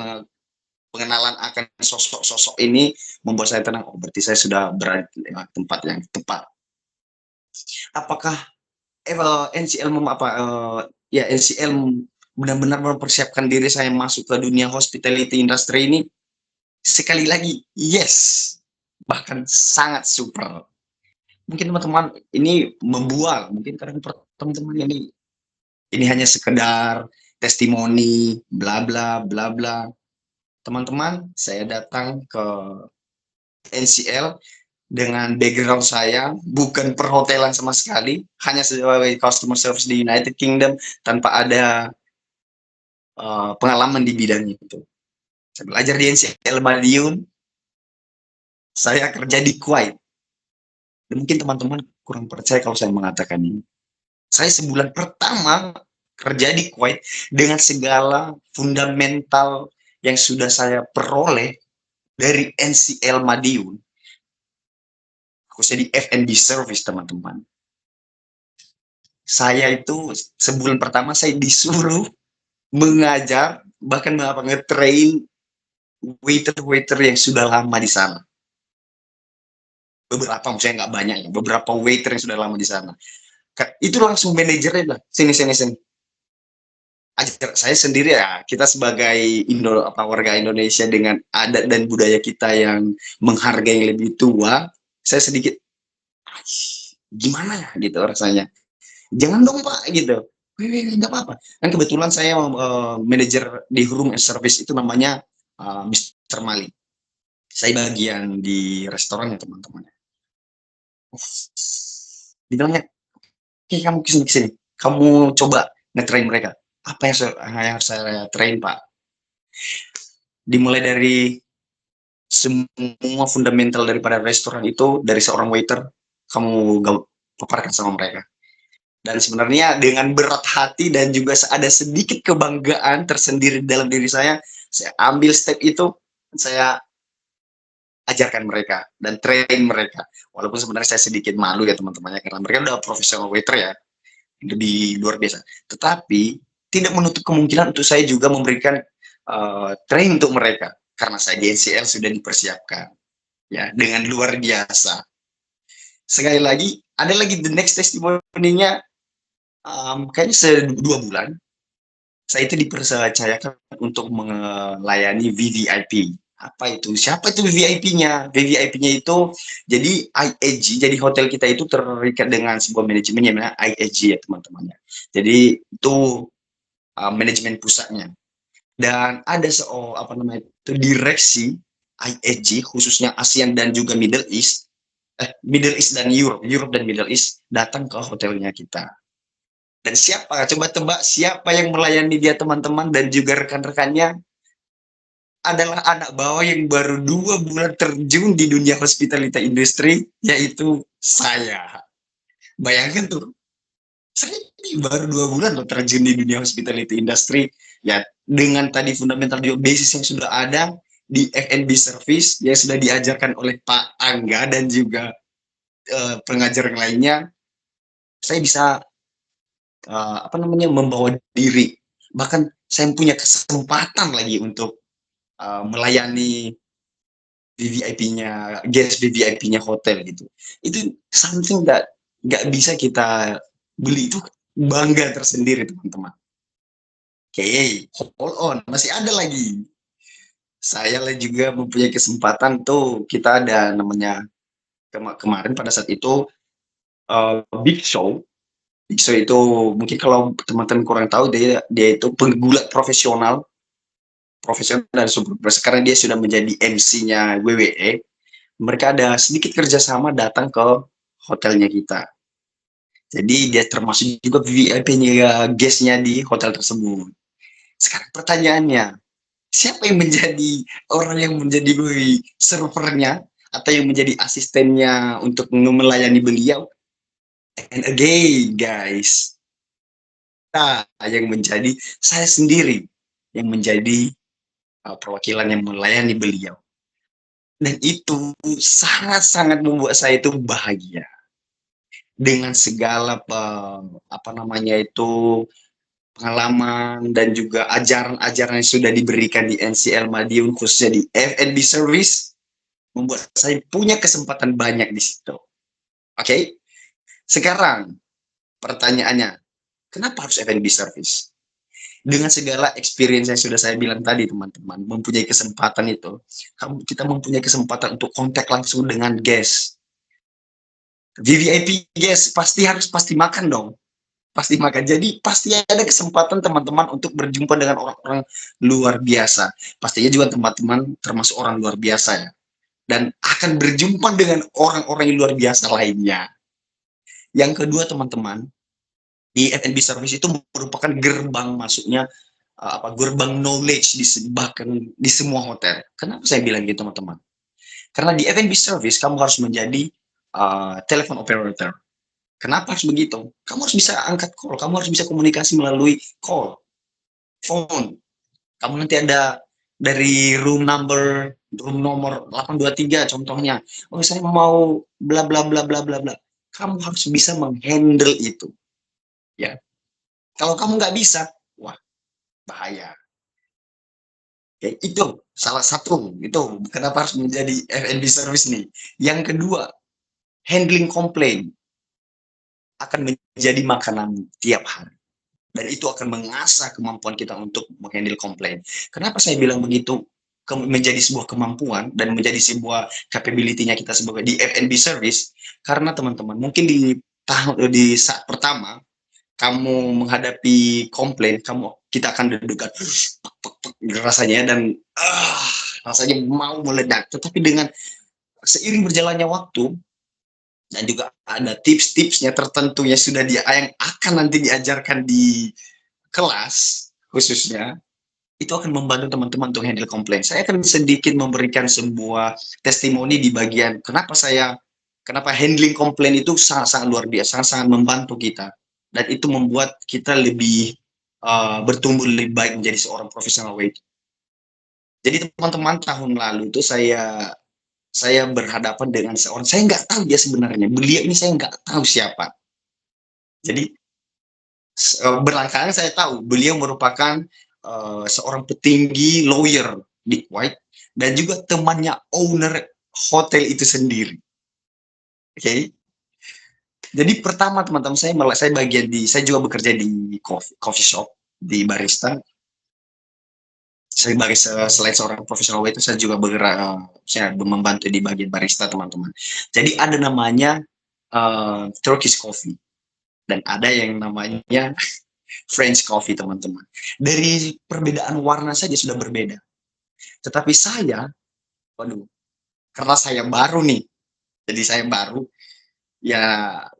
pengenalan akan sosok-sosok ini membuat saya tenang. Oh, berarti saya sudah berada di tempat yang tepat. Apakah NCL NCL benar-benar mempersiapkan diri saya masuk ke dunia hospitality industry ini? Sekali lagi, yes, bahkan sangat super. Mungkin teman-teman ini membual, mungkin kadang teman-teman ini hanya sekedar testimoni, bla bla bla bla. Teman-teman, saya datang ke NCL dengan background saya bukan perhotelan sama sekali, hanya sebagai customer service di United Kingdom tanpa ada pengalaman di bidang itu. Saya belajar di NCL Madiun, Saya kerja di Kuwait. Dan mungkin teman-teman kurang percaya kalau saya mengatakan ini. Saya sebulan pertama kerja di Kuwait dengan segala fundamental yang sudah saya peroleh dari NCL Madiun, khususnya di F&B service, teman-teman. Saya itu sebulan pertama saya disuruh mengajar, bahkan nge-train waiter-waiter yang sudah lama di sana. Beberapa, maksudnya nggak banyak ya, beberapa waiter yang sudah lama di sana. Itu langsung manajernya bilang, sini, ajar saya sendiri ya. Kita sebagai warga Indonesia dengan adat dan budaya kita yang menghargai yang lebih tua, saya sedikit gimana ya gitu rasanya. Jangan dong Pak gitu. Nggak apa-apa. Kan kebetulan saya manajer di room service itu namanya Mr. Mali. Saya bagian di restoran ya teman-teman. Dibilangnya, oke kamu kesini. Kamu coba nge-train mereka. Apa yang harus saya train Pak? Dimulai dari semua fundamental daripada restoran itu, dari seorang waiter, kamu paparkan sama mereka. Dan sebenarnya dengan berat hati dan juga ada sedikit kebanggaan tersendiri dalam diri saya ambil step itu, saya ajarkan mereka dan train mereka. Walaupun sebenarnya saya sedikit malu ya teman-temannya, karena mereka udah profesional waiter ya, lebih luar biasa. Tetapi tidak menutup kemungkinan untuk saya juga memberikan training untuk mereka, karena saya di NCL sudah dipersiapkan ya dengan luar biasa. Sekali lagi, ada lagi the next testimony-nya, kayaknya 2 bulan saya itu dipercayakan untuk melayani VVIP. Apa itu? Siapa itu VVIP-nya? VVIP-nya itu jadi IHG, jadi hotel kita itu terikat dengan sebuah manajemen yang namanya IHG ya teman-teman. Jadi itu manajemen pusatnya. Dan ada direksi IHG khususnya ASEAN dan juga Middle East dan Europe dan Middle East datang ke hotelnya kita. Dan siapa? Coba tebak siapa yang melayani dia teman-teman dan juga rekan-rekannya? Adalah anak bawah yang baru 2 bulan terjun di dunia hospitality industry, yaitu saya. Bayangkan tuh, saya baru 2 bulan loh terjun di dunia hospitality industry, ya dengan tadi fundamental basis yang sudah ada di F&B service yang sudah diajarkan oleh Pak Angga dan juga pengajar yang lainnya, saya bisa membawa diri. Bahkan saya punya kesempatan lagi untuk melayani VVIP-nya, guest VVIP-nya hotel gitu. Itu something that nggak bisa kita beli, itu bangga tersendiri teman-teman. Oke, hold on, masih ada lagi. Saya juga mempunyai kesempatan tuh, kita ada namanya kemarin pada saat itu Big Show. Big Show itu mungkin kalau teman-teman kurang tahu, dia itu penggulat profesional dan super, karena dia sudah menjadi MC-nya WWE. Mereka ada sedikit kerjasama datang ke hotelnya kita. Jadi dia termasuk juga VIP-nya, guest-nya di hotel tersebut. Sekarang pertanyaannya, siapa yang menjadi orang yang menjadi servernya atau yang menjadi asistennya untuk melayani beliau? And again, guys, yang menjadi saya sendiri yang menjadi perwakilan yang melayani beliau. Dan itu sangat-sangat membuat saya itu bahagia dengan segala pengalaman dan juga ajaran-ajaran yang sudah diberikan di NCL Madiun, khususnya di F&B service, membuat saya punya kesempatan banyak di situ. Oke? Sekarang pertanyaannya, kenapa harus F&B service? Dengan segala experience yang sudah saya bilang tadi teman-teman, mempunyai kesempatan itu, kita mempunyai kesempatan untuk kontak langsung dengan guest. VVIP guest pasti makan dong. Pasti makan. Jadi pasti ada kesempatan teman-teman untuk berjumpa dengan orang-orang luar biasa. Pastinya juga teman-teman termasuk orang luar biasa ya. Dan akan berjumpa dengan orang-orang yang luar biasa lainnya. Yang kedua teman-teman, di F&B service itu merupakan gerbang masuknya gerbang knowledge bahkan di semua hotel. Kenapa saya bilang gitu teman-teman? Karena di F&B service kamu harus menjadi telepon operator. Kenapa harus begitu? Kamu harus bisa angkat call, kamu harus bisa komunikasi melalui call, phone. Kamu nanti ada dari room nomor 823 contohnya. Oh, saya mau bla bla bla bla bla bla. Kamu harus bisa menghandle itu. Ya. Kalau kamu nggak bisa, wah, bahaya. Ya, itu salah satu. Itu kenapa harus menjadi F&B service nih. Yang kedua, handling komplain akan menjadi makanan tiap hari. Dan itu akan mengasah kemampuan kita untuk menghandle komplain. Kenapa saya bilang begitu? Menjadi sebuah kemampuan dan menjadi sebuah capability-nya kita sebagai di F&B service, karena teman-teman mungkin di saat pertama kamu menghadapi komplain, kita akan deg-degan rasanya dan rasanya mau meledak. Tetapi dengan seiring berjalannya waktu dan juga ada tips-tipsnya tertentu yang sudah yang akan nanti diajarkan di kelas khususnya, itu akan membantu teman-teman untuk handle komplain. Saya akan sedikit memberikan sebuah testimoni di bagian kenapa handling komplain itu sangat-sangat luar biasa, sangat-sangat membantu kita. Dan itu membuat kita lebih bertumbuh lebih baik menjadi seorang profesional waiter. Jadi teman-teman, tahun lalu itu saya berhadapan dengan seorang, saya nggak tahu dia sebenarnya. Beliau ini saya nggak tahu siapa. Jadi berlangganan saya tahu beliau merupakan seorang petinggi lawyer di Kuwait dan juga temannya owner hotel itu sendiri. Oke. Jadi pertama teman-teman, saya juga bekerja di coffee shop, di barista. Sebagai selain seorang profesional waiter, saya juga saya membantu di bagian barista teman-teman. Jadi ada namanya Turkish coffee dan ada yang namanya French coffee teman-teman. Dari perbedaan warna saja sudah berbeda. Tetapi saya, karena saya baru nih, jadi saya baru, ya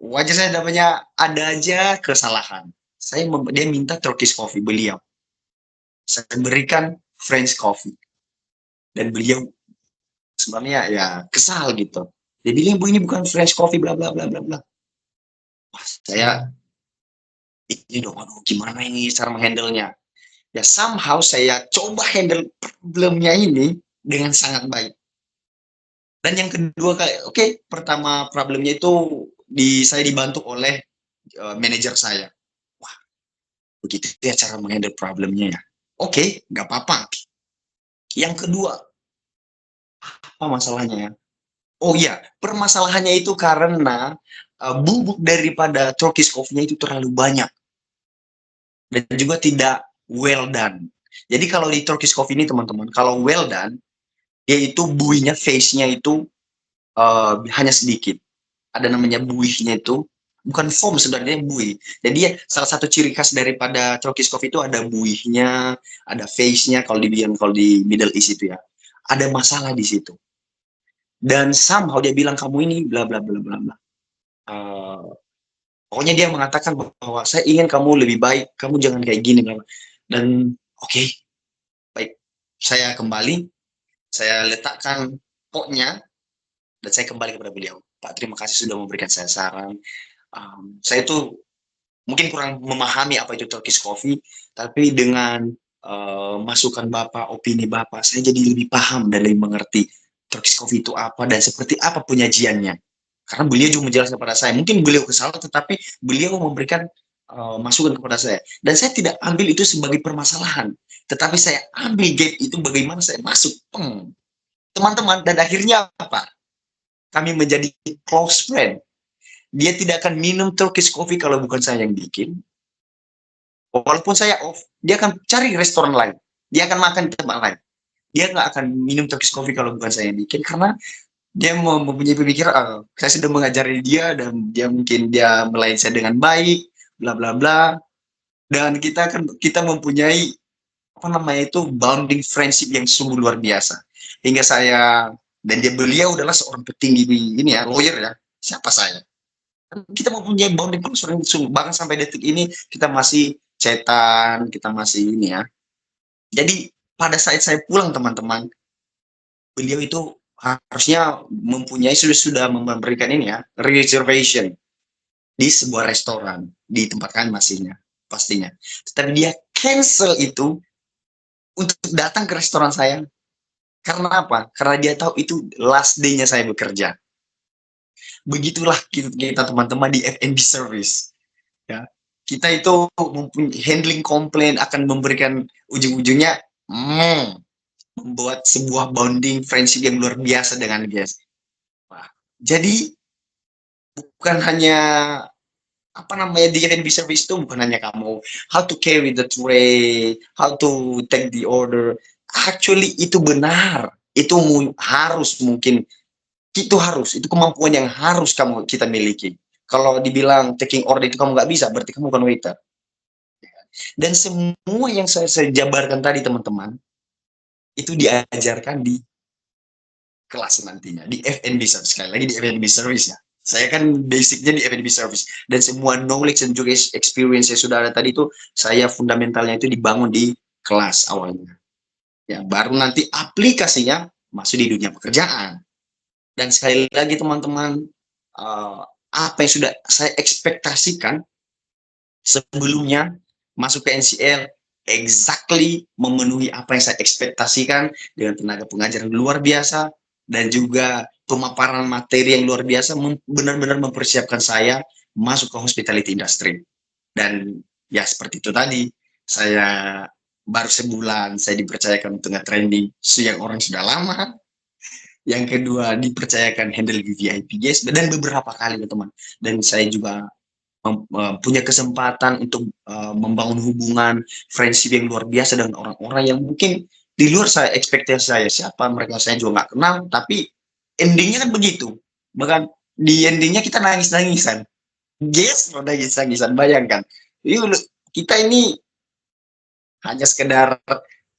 wajar saya namanya ada aja kesalahan. Dia minta Turkish coffee beliau. Saya berikan French coffee. Dan beliau sebenarnya ya kesal gitu. Dia bilang, Bu, ini bukan French coffee, bla bla bla bla bla. Saya ini dong, aduh gimana ini cara menghandle-nya. Ya somehow saya coba handle problemnya ini dengan sangat baik. Dan yang kedua kali, pertama problemnya itu saya dibantu oleh manajer saya. Wah, begitu ya cara menghandle problemnya ya. Nggak apa-apa. Yang kedua, apa masalahnya ya? Oh iya, permasalahannya itu karena bubuk daripada Turkish coffee-nya itu terlalu banyak. Dan juga tidak well done. Jadi kalau di Turkish coffee ini teman-teman, kalau well done, yaitu buihnya, face-nya itu hanya sedikit. Ada namanya buihnya itu, bukan foam sebenarnya, buih. Jadi salah satu ciri khas daripada Turkish coffee itu ada buihnya, ada face-nya kalau di Middle East itu ya. Ada masalah di situ. Dan somehow dia bilang kamu ini bla bla bla bla bla. Pokoknya dia mengatakan bahwa saya ingin kamu lebih baik, kamu jangan kayak gini. Dan baik. Saya kembali, saya letakkan potnya, dan saya kembali kepada beliau. Pak, terima kasih sudah memberikan saya saran. Saya itu mungkin kurang memahami apa itu Turkish coffee, tapi dengan masukan Bapak, opini Bapak, saya jadi lebih paham dan lebih mengerti Turkish coffee itu apa dan seperti apa penyajiannya. Karena beliau juga menjelaskan kepada saya. Mungkin beliau kesal, tetapi beliau memberikan masukan kepada saya. Dan saya tidak ambil itu sebagai permasalahan. Tetapi saya ambil gap itu bagaimana saya masuk. Teman-teman, dan akhirnya apa? Kami menjadi close friend. Dia tidak akan minum Turkish coffee kalau bukan saya yang bikin. Walaupun saya off, dia akan cari restoran lain. Dia akan makan di tempat lain. Dia nggak akan minum Turkish coffee kalau bukan saya yang bikin, karena dia mempunyai pemikiran, saya sudah mengajari dia dan dia melayani saya dengan baik, bla bla bla. Dan kita mempunyai bonding friendship yang sungguh luar biasa. Hingga beliau adalah seorang petinggi ini ya, lawyer ya. Siapa saya? Kita mempunyai bonding sungguh, bahkan sampai detik ini kita masih chatan, kita masih ini ya. Jadi pada saat saya pulang teman-teman, beliau itu harusnya mempunyai sudah memberikan ini ya, reservation di sebuah restoran di tempat kami masihnya pastinya. Tapi dia cancel itu untuk datang ke restoran saya. Karena apa? Karena dia tahu itu last day-nya saya bekerja. Begitulah kita teman-teman di F&B service. Ya, kita itu handling komplain akan memberikan ujung-ujungnya membuat sebuah bonding friendship yang luar biasa dengan guys. Wah, jadi bukan hanya apa namanya di F&B service itu bukan hanya kamu how to carry the tray, how to take the order. Actually itu benar, itu harus mungkin itu kemampuan yang harus kita miliki. Kalau dibilang taking order itu kamu nggak bisa, berarti kamu bukan waiter. Dan semua yang saya jabarkan tadi teman-teman itu diajarkan di kelas nantinya di F&B service. Sekali lagi di F&B service ya. Saya kan basicnya di F&B service dan semua knowledge dan juga experience yang sudah ada tadi itu saya fundamentalnya itu dibangun di kelas awalnya. Ya, baru nanti aplikasinya masuk di dunia pekerjaan. Dan sekali lagi teman-teman, apa yang sudah saya ekspektasikan sebelumnya masuk ke NCL exactly memenuhi apa yang saya ekspektasikan dengan tenaga pengajar yang luar biasa dan juga pemaparan materi yang luar biasa benar-benar mempersiapkan saya masuk ke hospitality industry. Dan ya seperti itu tadi, saya baru sebulan saya dipercayakan untuk nge-training yang orang sudah lama. Yang kedua dipercayakan handle VIP guys dan beberapa kali teman. Dan saya juga punya kesempatan untuk membangun hubungan friendship yang luar biasa dengan orang-orang yang mungkin di luar saya ekspektasi saya siapa mereka saya juga nggak kenal, tapi endingnya kan begitu. Bahkan di endingnya kita nangis-nangisan. Yes, nangis-nangisan. Bayangkan, kita ini hanya sekedar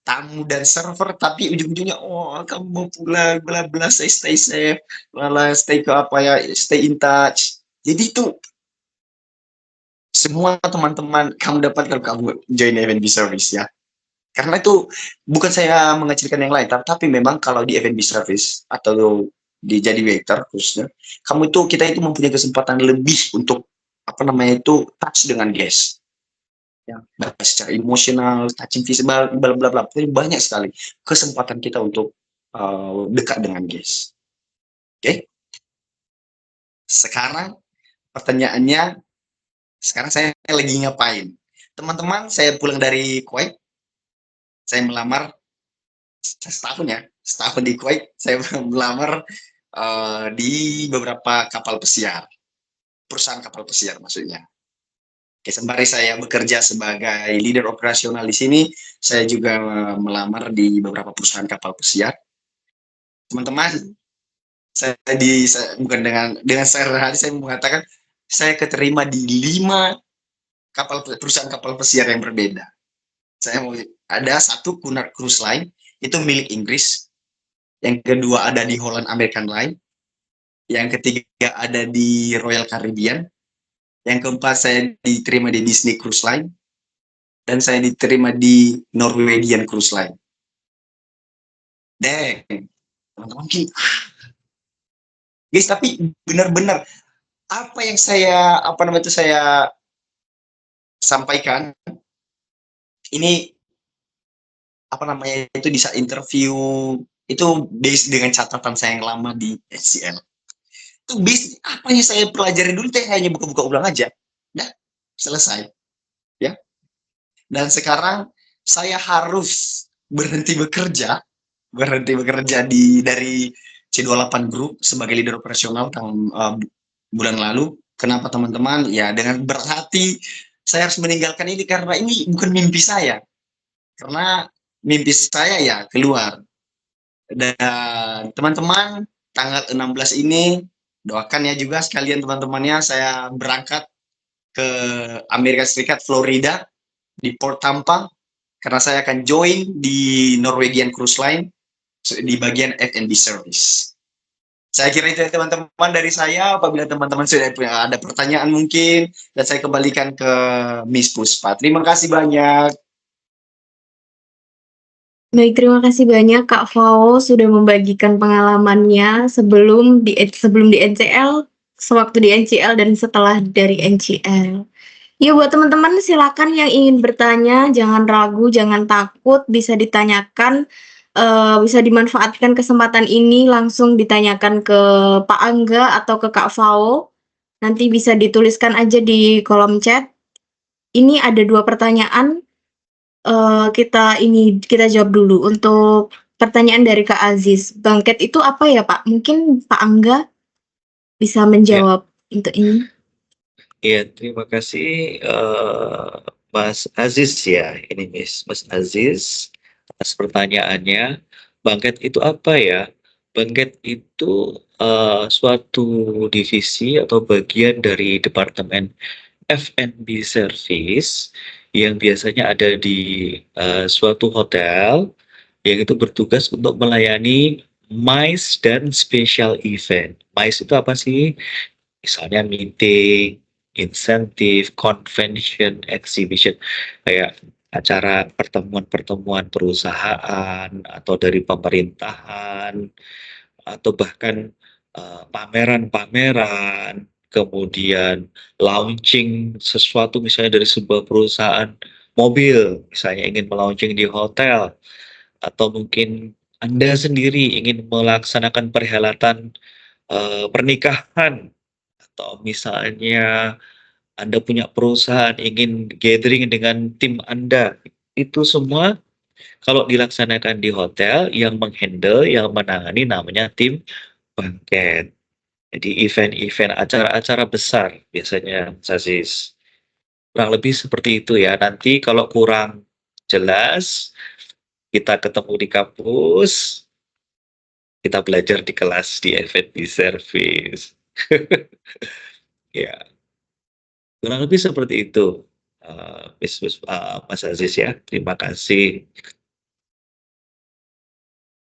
tamu dan server, tapi ujung-ujungnya kamu mau pulang, bla bla, saya stay safe, bla stay ke apa ya, stay in touch. Jadi itu semua teman-teman kamu dapat kalau kamu join F&B service ya. Karena itu bukan saya mengecilkan yang lain, tapi memang kalau di F&B service atau di jadi waiter khususnya, kita itu mempunyai kesempatan lebih untuk apa namanya itu touch dengan guest. Ya, secara emosional, touching physical, bla bla bla, banyak sekali kesempatan kita untuk dekat dengan guest. Oke. Sekarang pertanyaannya, sekarang saya lagi ngapain? Teman-teman, saya pulang dari Kuwait. Saya melamar setahun di Kuwait. Saya melamar di beberapa kapal pesiar, perusahaan kapal pesiar maksudnya. Oke, sembari saya bekerja sebagai leader operasional di sini, saya juga melamar di beberapa perusahaan kapal pesiar. Teman-teman, saya bukan dengan saya mengatakan saya keterima di 5 perusahaan kapal pesiar yang berbeda. Ada satu Cunard Cruise Line, itu milik Inggris. Yang kedua ada di Holland American Line. Yang ketiga ada di Royal Caribbean. Yang keempat saya diterima di Disney Cruise Line. Dan saya diterima di Norwegian Cruise Line. Teman-teman guys, tapi benar-benar apa yang saya sampaikan ini itu di saat interview itu based dengan catatan saya yang lama di HCL. Itu based apa yang saya pelajari dulu saya hanya buka-buka ulang aja. Nah, selesai. Ya. Dan sekarang saya harus berhenti bekerja dari C28 Group sebagai leader operasional tahun bulan lalu. Kenapa teman-teman? Ya dengan berhati saya harus meninggalkan ini karena ini bukan mimpi saya. Karena mimpi saya ya keluar. Dan teman-teman tanggal 16 ini doakan ya juga sekalian teman-temannya saya berangkat ke Amerika Serikat, Florida di Port Tampa karena saya akan join di Norwegian Cruise Line di bagian F&B service. Saya kira itu teman-teman dari saya. Apabila teman-teman sudah ada pertanyaan mungkin, dan saya kembalikan ke Miss Puspa. Terima kasih banyak. Baik, terima kasih banyak Kak Fao sudah membagikan pengalamannya sebelum di NCL, sewaktu di NCL, dan setelah dari NCL. Ya, buat teman-teman silakan yang ingin bertanya, jangan ragu, jangan takut, bisa ditanyakan, bisa dimanfaatkan kesempatan ini langsung ditanyakan ke Pak Angga atau ke Kak Fao. Nanti bisa dituliskan aja di kolom chat. Ini ada 2 pertanyaan, kita jawab dulu. Untuk pertanyaan dari Kak Aziz, bangket itu apa ya, Pak? Mungkin Pak Angga bisa Ya, menjawab untuk ini. ya, terima kasih Mas Aziz ya, ini Mas Aziz atas pertanyaannya. Bangket itu apa ya? Bangket itu suatu divisi atau bagian dari Departemen F&B Service yang biasanya ada di suatu hotel yang itu bertugas untuk melayani MICE dan special event. MICE itu apa sih? Misalnya meeting, insentif, convention, exhibition, kayak acara pertemuan-pertemuan perusahaan atau dari pemerintahan atau bahkan pameran-pameran, kemudian launching sesuatu misalnya dari sebuah perusahaan mobil, misalnya ingin melaunching di hotel, atau mungkin Anda sendiri ingin melaksanakan perhelatan pernikahan, atau misalnya Anda punya perusahaan ingin gathering dengan tim Anda. Itu semua kalau dilaksanakan di hotel yang menghandle, yang menangani namanya tim bangket. Jadi event-event, acara-acara besar biasanya, Sasis. Kurang lebih seperti itu ya. Nanti kalau kurang jelas, kita ketemu di kampus, kita belajar di kelas di F&B Service. Ya, kurang lebih seperti itu, Mas Aziz ya. Terima kasih.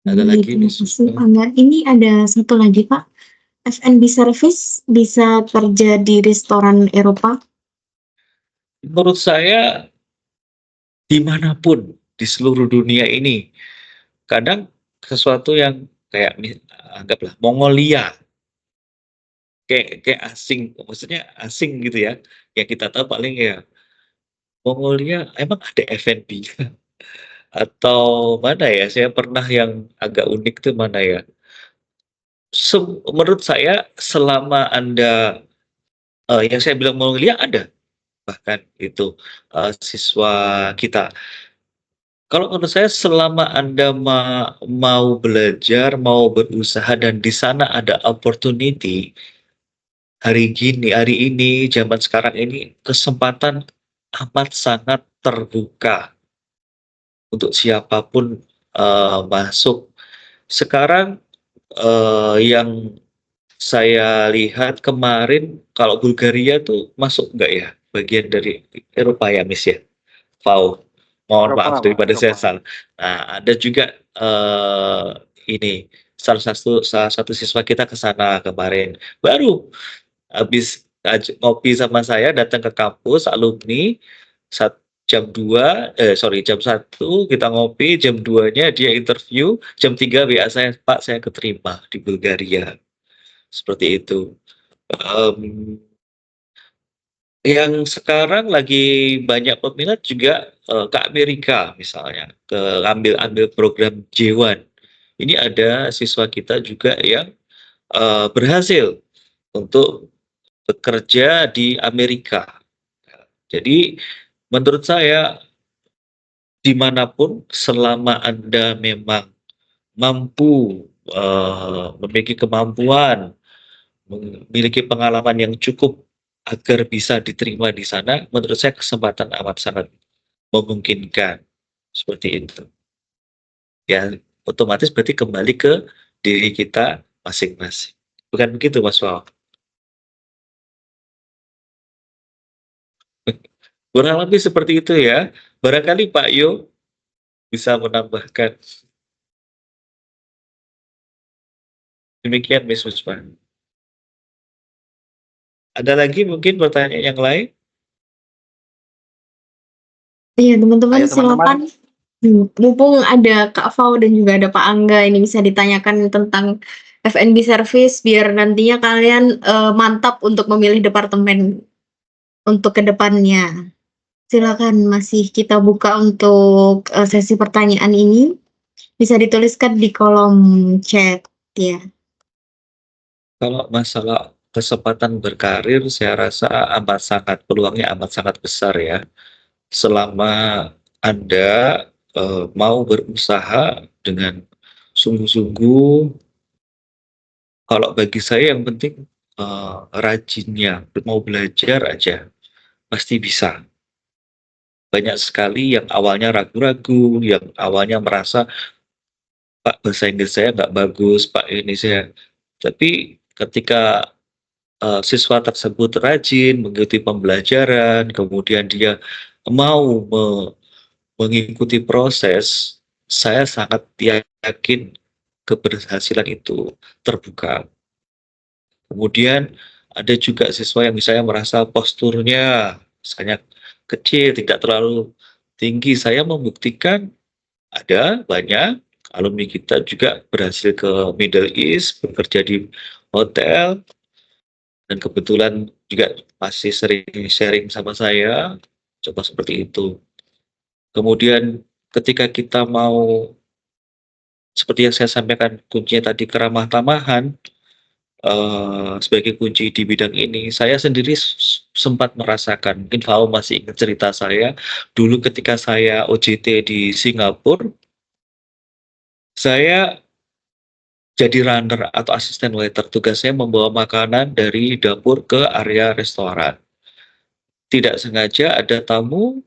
Ada Baik, lagi, terima Miss kasih, Pak Puspa? Angga. Ini ada satu lagi, Pak. F&B service bisa kerja di restoran Eropa? Menurut saya, dimanapun di seluruh dunia ini, kadang sesuatu yang kayak anggaplah Mongolia, kayak asing, maksudnya asing gitu ya. Yang kita tahu paling ya Mongolia emang ada F&B atau mana ya? Saya pernah yang agak unik tuh mana ya? Menurut saya selama Anda yang saya bilang Mongolia ada bahkan itu siswa kita. Kalau menurut saya selama Anda mau belajar, mau berusaha dan di sana ada opportunity, hari ini, zaman sekarang ini kesempatan amat sangat terbuka untuk siapapun masuk. Sekarang yang saya lihat kemarin kalau Bulgaria tuh masuk nggak ya bagian dari Eropa ya, Miss ya? FAO. Mohon Eropa, maaf Pak, daripada saya Eropa. salah. Nah, ada juga ini salah satu siswa kita ke sana kemarin. Baru habis ngopi sama saya datang ke kampus alumni jam 1 kita ngopi, jam 2-nya dia interview, jam 3 WA saya, "Pak, saya keterima di Bulgaria." Seperti itu. Mmm, yang sekarang lagi banyak peminat juga, ke Amerika misalnya, ambil program J1. Ini ada siswa kita juga yang, berhasil untuk bekerja di Amerika. Jadi menurut saya dimanapun selama Anda memang mampu, memiliki kemampuan, memiliki pengalaman yang cukup agar bisa diterima di sana, menurut saya kesempatan amat sangat memungkinkan, seperti itu. Ya, otomatis berarti kembali ke diri kita masing-masing. Bukan begitu, Mas Waw? Kurang lebih seperti itu ya. Barangkali Pak Yo bisa menambahkan. Demikian, Miss Puspa. Ada lagi mungkin pertanyaan yang lain? Iya, teman-teman Ayo teman-teman, silakan Mumpung ada Kak Fau dan juga ada Pak Angga, ini bisa ditanyakan tentang F&B service biar nantinya kalian, mantap untuk memilih departemen untuk ke depannya. Silakan, masih kita buka untuk, sesi pertanyaan ini, bisa dituliskan di kolom chat ya. Kalau masalah kesempatan berkarir, saya rasa peluangnya amat sangat besar ya. Selama Anda mau berusaha dengan sungguh-sungguh, kalau bagi saya yang penting rajinnya, mau belajar aja, pasti bisa. Banyak sekali yang awalnya ragu-ragu, yang awalnya merasa, Pak bahasa Inggris saya nggak bagus, Pak ini saya. Tapi ketika siswa tersebut rajin mengikuti pembelajaran, kemudian dia mau mengikuti proses, saya sangat yakin keberhasilan itu terbuka. Kemudian ada juga siswa yang misalnya merasa posturnya misalnya kecil, tidak terlalu tinggi. Saya membuktikan ada banyak alumni kita juga berhasil ke Middle East, bekerja di hotel, dan kebetulan juga masih sering sharing sama saya, coba seperti itu. Kemudian ketika kita mau, seperti yang saya sampaikan, kuncinya tadi keramah tamahan, sebagai kunci di bidang ini, saya sendiri sempat merasakan, mungkin Fao masih ingat cerita saya, dulu ketika saya OJT di Singapura, saya jadi runner atau asisten waiter. Tugasnya membawa makanan dari dapur ke area restoran. Tidak sengaja ada tamu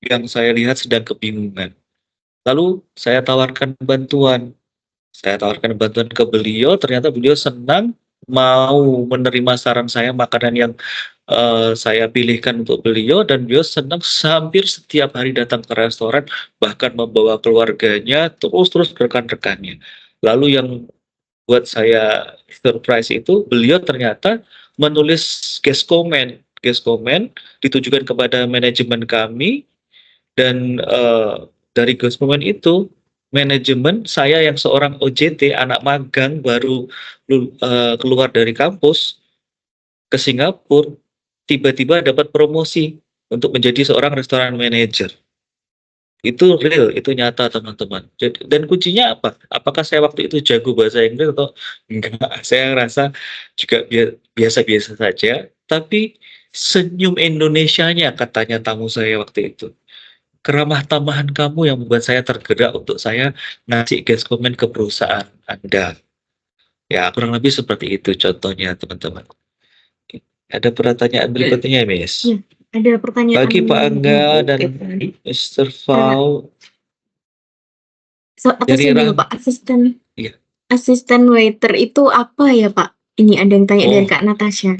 yang saya lihat sedang kebingungan. Lalu saya tawarkan bantuan. Saya tawarkan bantuan ke beliau, ternyata beliau senang mau menerima saran saya makanan yang saya pilihkan untuk beliau, dan beliau senang hampir setiap hari datang ke restoran, bahkan membawa keluarganya, terus rekan-rekannya. Lalu yang buat saya surprise itu, beliau ternyata menulis guest comment ditujukan kepada manajemen kami, dan dari guest comment itu, manajemen saya yang seorang OJT, anak magang baru keluar dari kampus ke Singapura, tiba-tiba dapat promosi untuk menjadi seorang restoran manager. Itu real, itu nyata teman-teman. Dan kuncinya apa? Apakah saya waktu itu jago bahasa Inggris atau enggak? Saya rasa juga biasa-biasa saja, tapi senyum Indonesianya, katanya tamu saya waktu itu. Keramah tamahan kamu yang membuat saya tergerak untuk saya ngasih guest comment ke perusahaan Anda. Ya, kurang lebih seperti itu contohnya, teman-teman. Ada pertanyaan berikutnya, Miss? Iya, ada pertanyaan Bagi Pak Angga dan tadi. Mr. Fau, Atasin dulu Pak, Iya. asisten waiter itu apa ya Pak? Ini ada yang tanya dari Oh. Kak Natasha.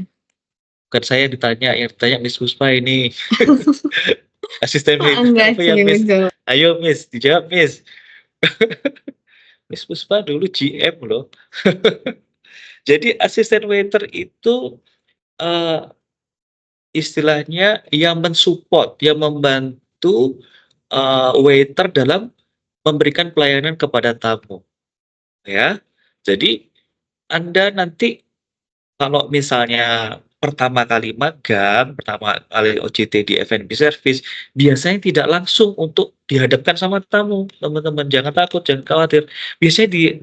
Bukan saya ditanya, yang ditanya Miss Puspa ini. Asisten Pak waiter Angga apa ya, sih Miss? menjawab. Ayo, Miss, dijawab, Miss. Miss Puspa dulu GM loh. Jadi asisten waiter itu istilahnya yang mensupport, yang membantu waiter dalam memberikan pelayanan kepada tamu. Ya, jadi Anda nanti kalau misalnya pertama kali magang, pertama kali OJT di F&B service, biasanya tidak langsung untuk dihadapkan sama tamu, teman-teman. Jangan takut, jangan khawatir. Biasanya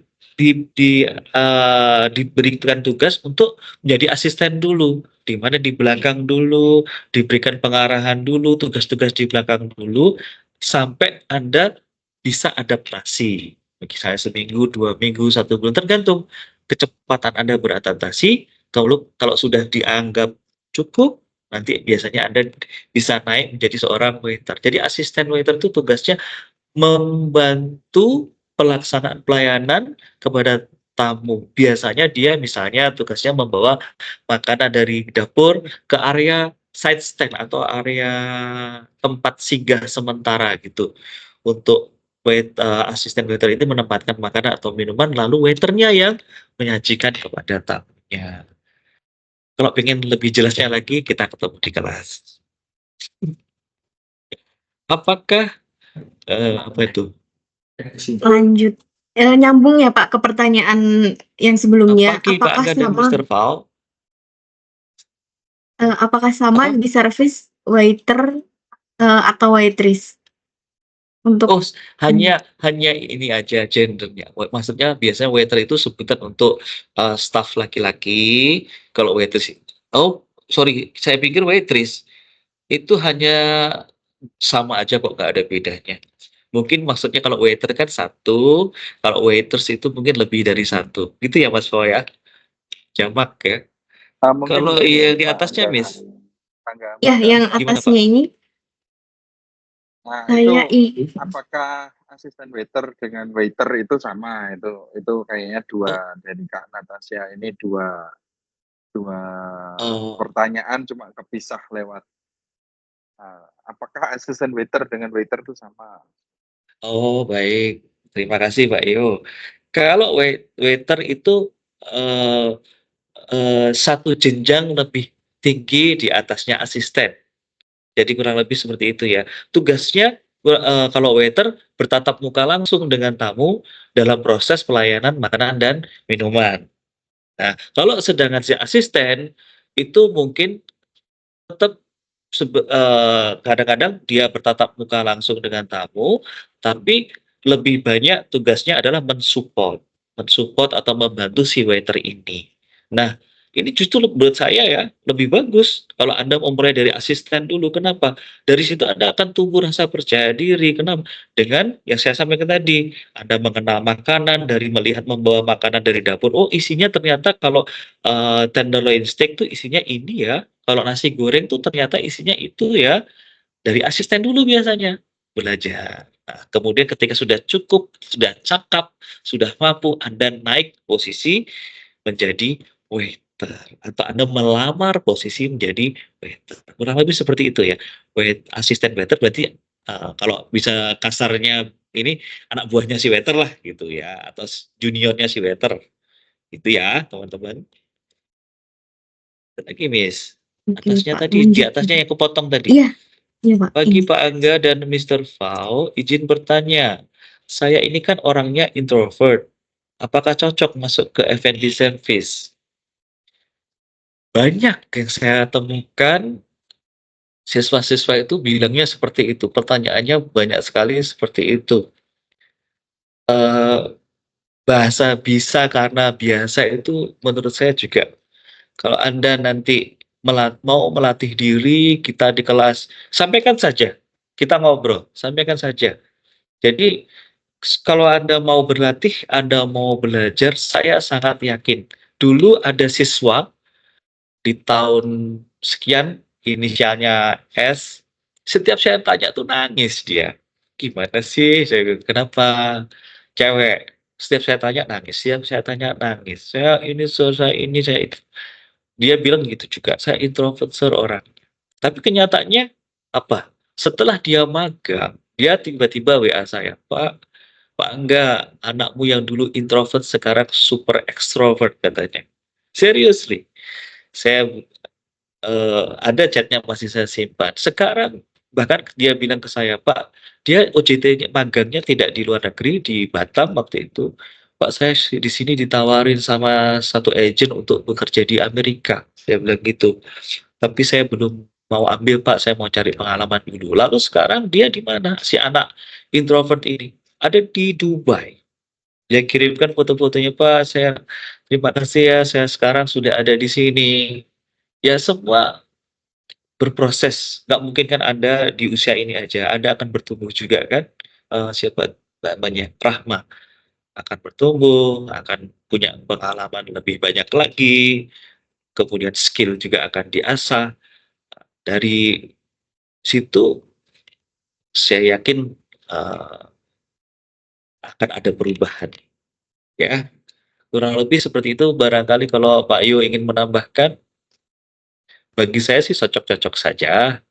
diberikan tugas untuk menjadi asisten dulu, di mana di belakang dulu, diberikan pengarahan dulu, tugas-tugas di belakang dulu, sampai Anda bisa adaptasi. Bagi saya seminggu, 2 minggu, 1 bulan, tergantung kecepatan Anda beradaptasi. Kalau sudah dianggap cukup, nanti biasanya Anda bisa naik menjadi seorang waiter. Jadi asisten waiter itu tugasnya membantu pelaksanaan pelayanan kepada tamu. Biasanya dia misalnya tugasnya membawa makanan dari dapur ke area side stand atau area tempat singgah sementara gitu. Untuk asisten waiter itu menempatkan makanan atau minuman, lalu waiternya yang menyajikan kepada tamunya. Kalau pengen lebih jelasnya lagi, kita ketemu di kelas. Apakah Apa itu? Lanjut, nyambung ya Pak ke pertanyaan yang sebelumnya, Pagi Pak Angga dan Mr. Val. apakah sama Apa? di service waiter atau waitress? Untuk Oh, hanya ini aja gendernya. Maksudnya biasanya waiter itu sebutan untuk staff laki-laki. Kalau waitress, oh sorry, saya pikir waitress itu hanya sama aja kok, nggak ada bedanya. Mungkin maksudnya kalau waiter kan satu, kalau waiters itu mungkin lebih dari satu. Gitu ya Mas Fo ya? Jamak ya. Mungkin Kalau gini, yang di Pak atasnya Angga, Miss, ya yang gimana atasnya Pak? ini Nah, saya apakah asisten waiter dengan waiter itu sama? Itu kayaknya dua dari Kak Natasha ini dua Oh, pertanyaan cuma kepisah lewat. Apakah asisten waiter dengan waiter itu sama? oh baik. Terima kasih Pak Yo. Kalau waiter itu eh, satu jenjang lebih tinggi di atasnya asisten. Jadi kurang lebih seperti itu ya. Tugasnya kalau waiter bertatap muka langsung dengan tamu dalam proses pelayanan makanan dan minuman. Nah, kalau sedangkan si asisten itu mungkin tetap kadang-kadang dia bertatap muka langsung dengan tamu, tapi lebih banyak tugasnya adalah mensupport atau membantu si waiter ini. Nah, ini justru menurut saya ya lebih bagus kalau Anda memulai dari asisten dulu. Kenapa? Dari situ Anda akan tumbuh rasa percaya diri. Kenapa? Dengan yang saya sampaikan tadi, Anda mengenal makanan dari melihat membawa makanan dari dapur. Oh, isinya ternyata kalau tenderloin steak tuh isinya ini ya. Kalau nasi goreng tuh ternyata isinya itu ya, dari asisten dulu biasanya, belajar. Nah, kemudian ketika sudah cukup, sudah cakap, sudah mampu, Anda naik posisi menjadi waiter atau Anda melamar posisi menjadi waiter. Kurang lebih seperti itu ya. Asisten waiter berarti kalau bisa kasarnya ini anak buahnya si waiter lah gitu ya, atau juniornya si waiter. Itu ya, teman-teman. Lagi, Miss. oke Atasnya Pak, tadi, di lanjut. atasnya yang kepotong tadi. Iya, iya Pak, Bagi ini. Pak Angga dan Mr. Fau, izin bertanya. Saya ini kan orangnya introvert. Apakah cocok masuk ke F&B service? Banyak yang saya temukan siswa-siswa itu bilangnya seperti itu. Pertanyaannya banyak sekali seperti itu. Eh, bahasa bisa karena biasa itu menurut saya juga. Kalau Anda nanti mau melatih diri, kita di kelas, sampaikan saja. Kita ngobrol, sampaikan saja. Jadi kalau Anda mau berlatih, Anda mau belajar, saya sangat yakin. Dulu ada siswa di tahun sekian, inisialnya S, setiap saya tanya tuh nangis dia. Gimana sih? Saya bilang, kenapa? Cewek. Setiap saya tanya nangis, setiap saya tanya nangis. Saya ini, saya ini, saya itu. Dia bilang gitu juga, saya introvert seorang. Tapi kenyataannya apa? Setelah dia magang, dia tiba-tiba WA saya, Pak Angga, anakmu yang dulu introvert sekarang super extrovert katanya. Seriously, saya ada chatnya masih saya simpan. Sekarang bahkan dia bilang ke saya, Pak, dia OJT-nya magangnya tidak di luar negeri, di Batam waktu itu. Pak, saya di sini ditawarin sama satu agent untuk bekerja di Amerika. Saya bilang gitu. Tapi saya belum mau ambil Pak, saya mau cari pengalaman dulu. Lalu sekarang dia di mana? Si anak introvert ini ada di Dubai. Dia kirimkan foto-fotonya, Pak. Saya terima kasih ya. Saya sekarang sudah ada di sini. Ya semua berproses. Nggak mungkin kan Anda di usia ini aja. Anda akan bertumbuh juga kan. Siapa namanya? Rahma akan bertumbuh, akan punya pengalaman lebih banyak lagi. Kemudian skill juga akan diasah. Dari situ saya yakin akan ada perubahan ya. Kurang lebih seperti itu, barangkali kalau Pak Yu ingin menambahkan, bagi saya sih cocok-cocok saja.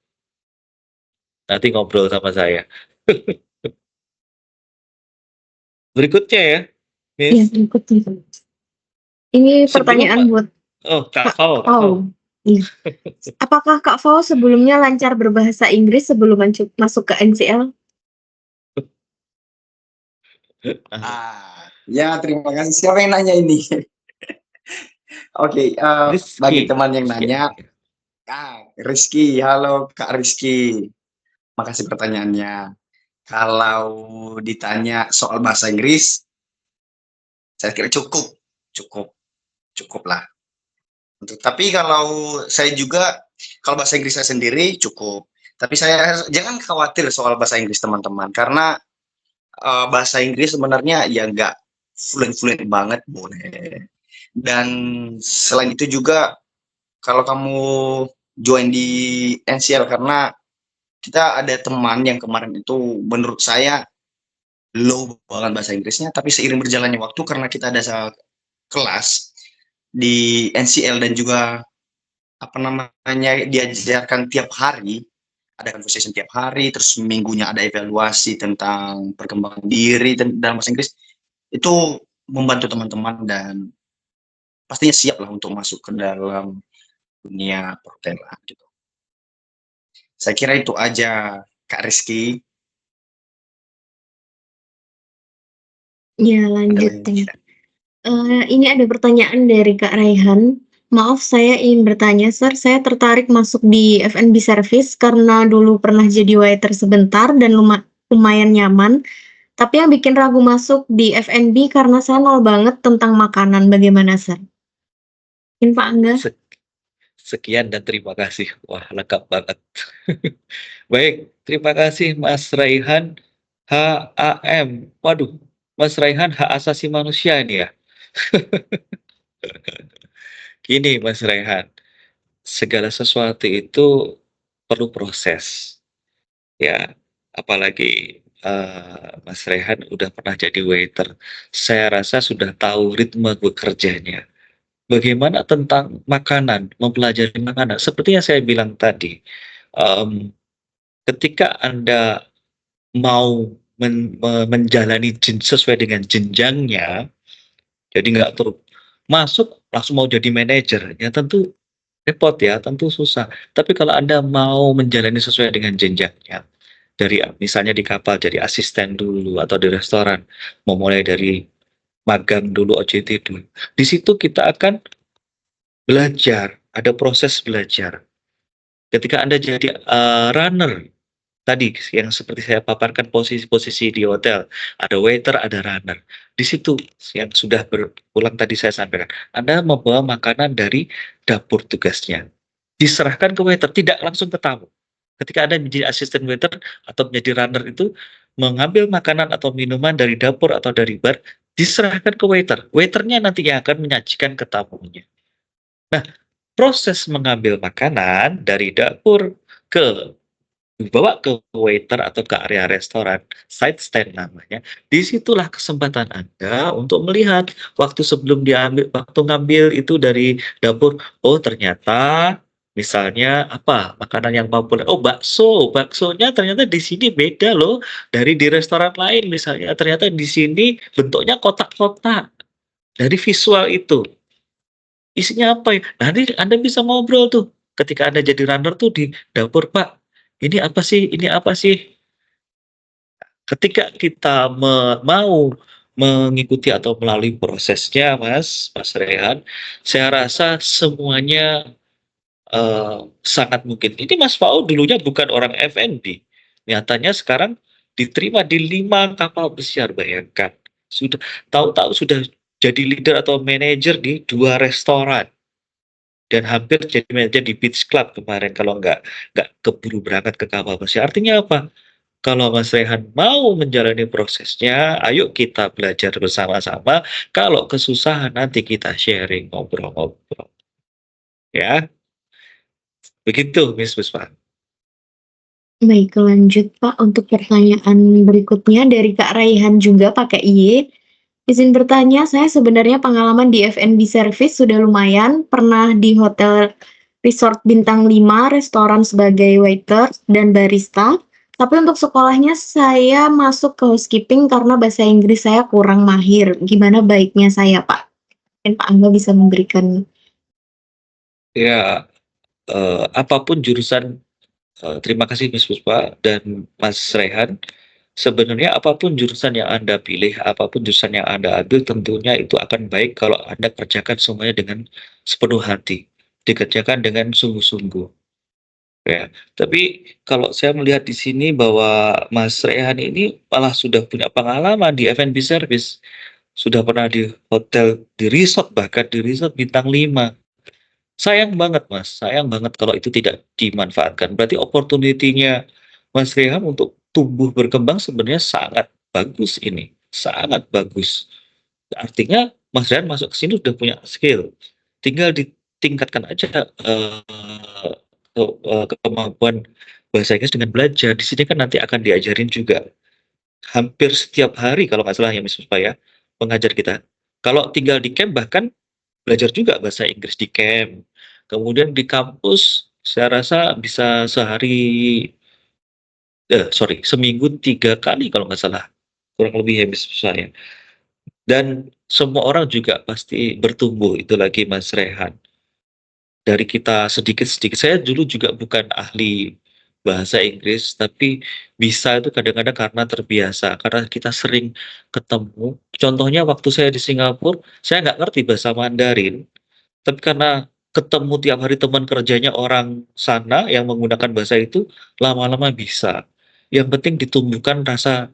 Nanti ngobrol sama saya. Berikutnya ya, Iya, Miss. berikutnya. Ini Sebelum pertanyaan buat Kak Kak Fau. Fau. Iya. Apakah Kak Fau sebelumnya lancar berbahasa Inggris sebelum masuk ke NCL? Ya, terima kasih. Siapa yang nanya ini? Oke, bagi Rizky. teman yang Rizky. nanya, Rizky, halo Kak Rizky. Makasih pertanyaannya. Kalau ditanya soal bahasa Inggris, saya kira cukup lah. Tapi kalau saya juga, kalau bahasa Inggris saya sendiri cukup. Tapi saya jangan khawatir soal bahasa Inggris teman-teman, karena bahasa Inggris sebenarnya ya nggak fluent banget boleh. Dan selain itu juga kalau kamu join di NCL, karena kita ada teman yang kemarin itu menurut saya low banget bahasa Inggrisnya, tapi seiring berjalannya waktu karena kita ada kelas di NCL dan juga apa namanya diajarkan tiap hari, ada conversation tiap hari, terus minggunya ada evaluasi tentang perkembangan diri dalam bahasa Inggris, itu membantu teman-teman dan pastinya siap lah untuk masuk ke dalam dunia perhotelan gitu. Saya kira itu aja Kak Rizky. Ya, Ada lanjut lagi? nih. Ini ada pertanyaan dari Kak Raihan. Maaf, saya ingin bertanya, Sir. Saya tertarik masuk di F&B service karena dulu pernah jadi waiter sebentar dan lumayan nyaman. Tapi yang bikin ragu masuk di F&B karena saya nol banget tentang makanan. Bagaimana, Sir? Mungkin Pak Angga? Sekian dan terima kasih. Wah, lengkap banget. Baik, terima kasih Mas Raihan HAM. Waduh, Mas Raihan hak asasi manusia ini ya. Gini Mas Raihan, segala sesuatu itu perlu proses. Ya, apalagi Mas Raihan udah pernah jadi waiter. Saya rasa sudah tahu ritme bekerjanya. Bagaimana tentang makanan, mempelajari makanan. Seperti yang saya bilang tadi, ketika Anda mau menjalani sesuai dengan jenjangnya, jadi nggak terus masuk langsung mau jadi manajer, ya tentu repot ya, tentu susah. Tapi kalau Anda mau menjalani sesuai dengan jenjangnya, dari misalnya di kapal jadi asisten dulu atau di restoran, mau mulai dari magang dulu, OJT dulu. Di situ kita akan belajar, ada proses belajar. Ketika Anda jadi runner, tadi yang seperti saya paparkan posisi-posisi di hotel, ada waiter, ada runner. Di situ yang sudah berulang tadi saya sampaikan, Anda membawa makanan dari dapur tugasnya. Diserahkan ke waiter, tidak langsung ke tamu. Ketika Anda menjadi asisten waiter atau menjadi runner itu, mengambil makanan atau minuman dari dapur atau dari bar, diserahkan ke waiter. Waiternya nanti yang akan menyajikan ke tamunya. Nah, proses mengambil makanan dari dapur ke dibawa ke waiter atau ke area restoran, side stand namanya. Disitulah kesempatan Anda untuk melihat waktu sebelum diambil, waktu ngambil itu dari dapur. Oh ternyata misalnya apa makanan yang populer. Oh bakso, baksonya ternyata di sini beda loh dari di restoran lain misalnya. Ternyata di sini bentuknya kotak-kotak dari visual itu. Isinya apa ya? Nanti Anda bisa ngobrol tuh, ketika Anda jadi runner tuh di dapur, "Pak, ini apa sih ini apa sih?" Ketika kita mau mengikuti atau melalui prosesnya Mas Rehan, saya rasa semuanya, sangat mungkin. Ini Mas Fau dulunya bukan orang F&B, nyatanya sekarang diterima di 5 kapal pesiar, bayangkan. Sudah tahu-tahu sudah jadi leader atau manajer di 2 restoran. Dan hampir jadi manajer di beach club kemarin kalau nggak keburu berangkat ke kapal pesiar. Artinya apa? Kalau Mas Rehan mau menjalani prosesnya, ayo kita belajar bersama-sama. Kalau kesusahan nanti kita sharing, ngobrol-ngobrol. Ya, begitu Miss Puspa. Baik, lanjut Pak untuk pertanyaan berikutnya dari Kak Raihan juga pakai Y. Izin bertanya, saya sebenarnya pengalaman di F&B service sudah lumayan, pernah di hotel resort bintang 5, restoran sebagai waiter dan barista. Tapi untuk sekolahnya saya masuk ke housekeeping karena bahasa Inggris saya kurang mahir. Gimana baiknya saya, Pak? Mungkin Pak Angga bisa memberikan. Ya, apapun jurusan, terima kasih Miss Puspa dan Mas Rehan. Sebenarnya apapun jurusan yang Anda pilih, apapun jurusan yang Anda ambil, tentunya itu akan baik kalau Anda kerjakan semuanya dengan sepenuh hati, dikerjakan dengan sungguh-sungguh, ya. Tapi kalau saya melihat di sini bahwa Mas Rehan ini malah sudah punya pengalaman di F&B service, sudah pernah di hotel, di resort, bahkan di resort bintang 5. Sayang banget, Mas, sayang banget kalau itu tidak dimanfaatkan. Berarti opportunity-nya Mas Reham untuk tumbuh berkembang sebenarnya sangat bagus ini, sangat bagus. Artinya Mas Reham masuk ke sini sudah punya skill, tinggal ditingkatkan aja, kemampuan bahasa Inggris dengan belajar. Di sini kan nanti akan diajarin juga hampir setiap hari kalau nggak salah ya, Miss Puspa ya, pengajar kita. Kalau tinggal di camp bahkan belajar juga bahasa Inggris di camp. Kemudian di kampus saya rasa bisa seminggu 3 kali kalau nggak salah, kurang lebih habis saya. Dan semua orang juga pasti bertumbuh, itu lagi Mas Rehan. Dari kita sedikit-sedikit, saya dulu juga bukan ahli bahasa Inggris, tapi bisa itu kadang-kadang karena terbiasa, karena kita sering ketemu. Contohnya waktu saya di Singapura, saya nggak ngerti bahasa Mandarin, tapi karena ketemu tiap hari teman kerjanya orang sana yang menggunakan bahasa itu, lama-lama bisa. Yang penting ditumbuhkan rasa,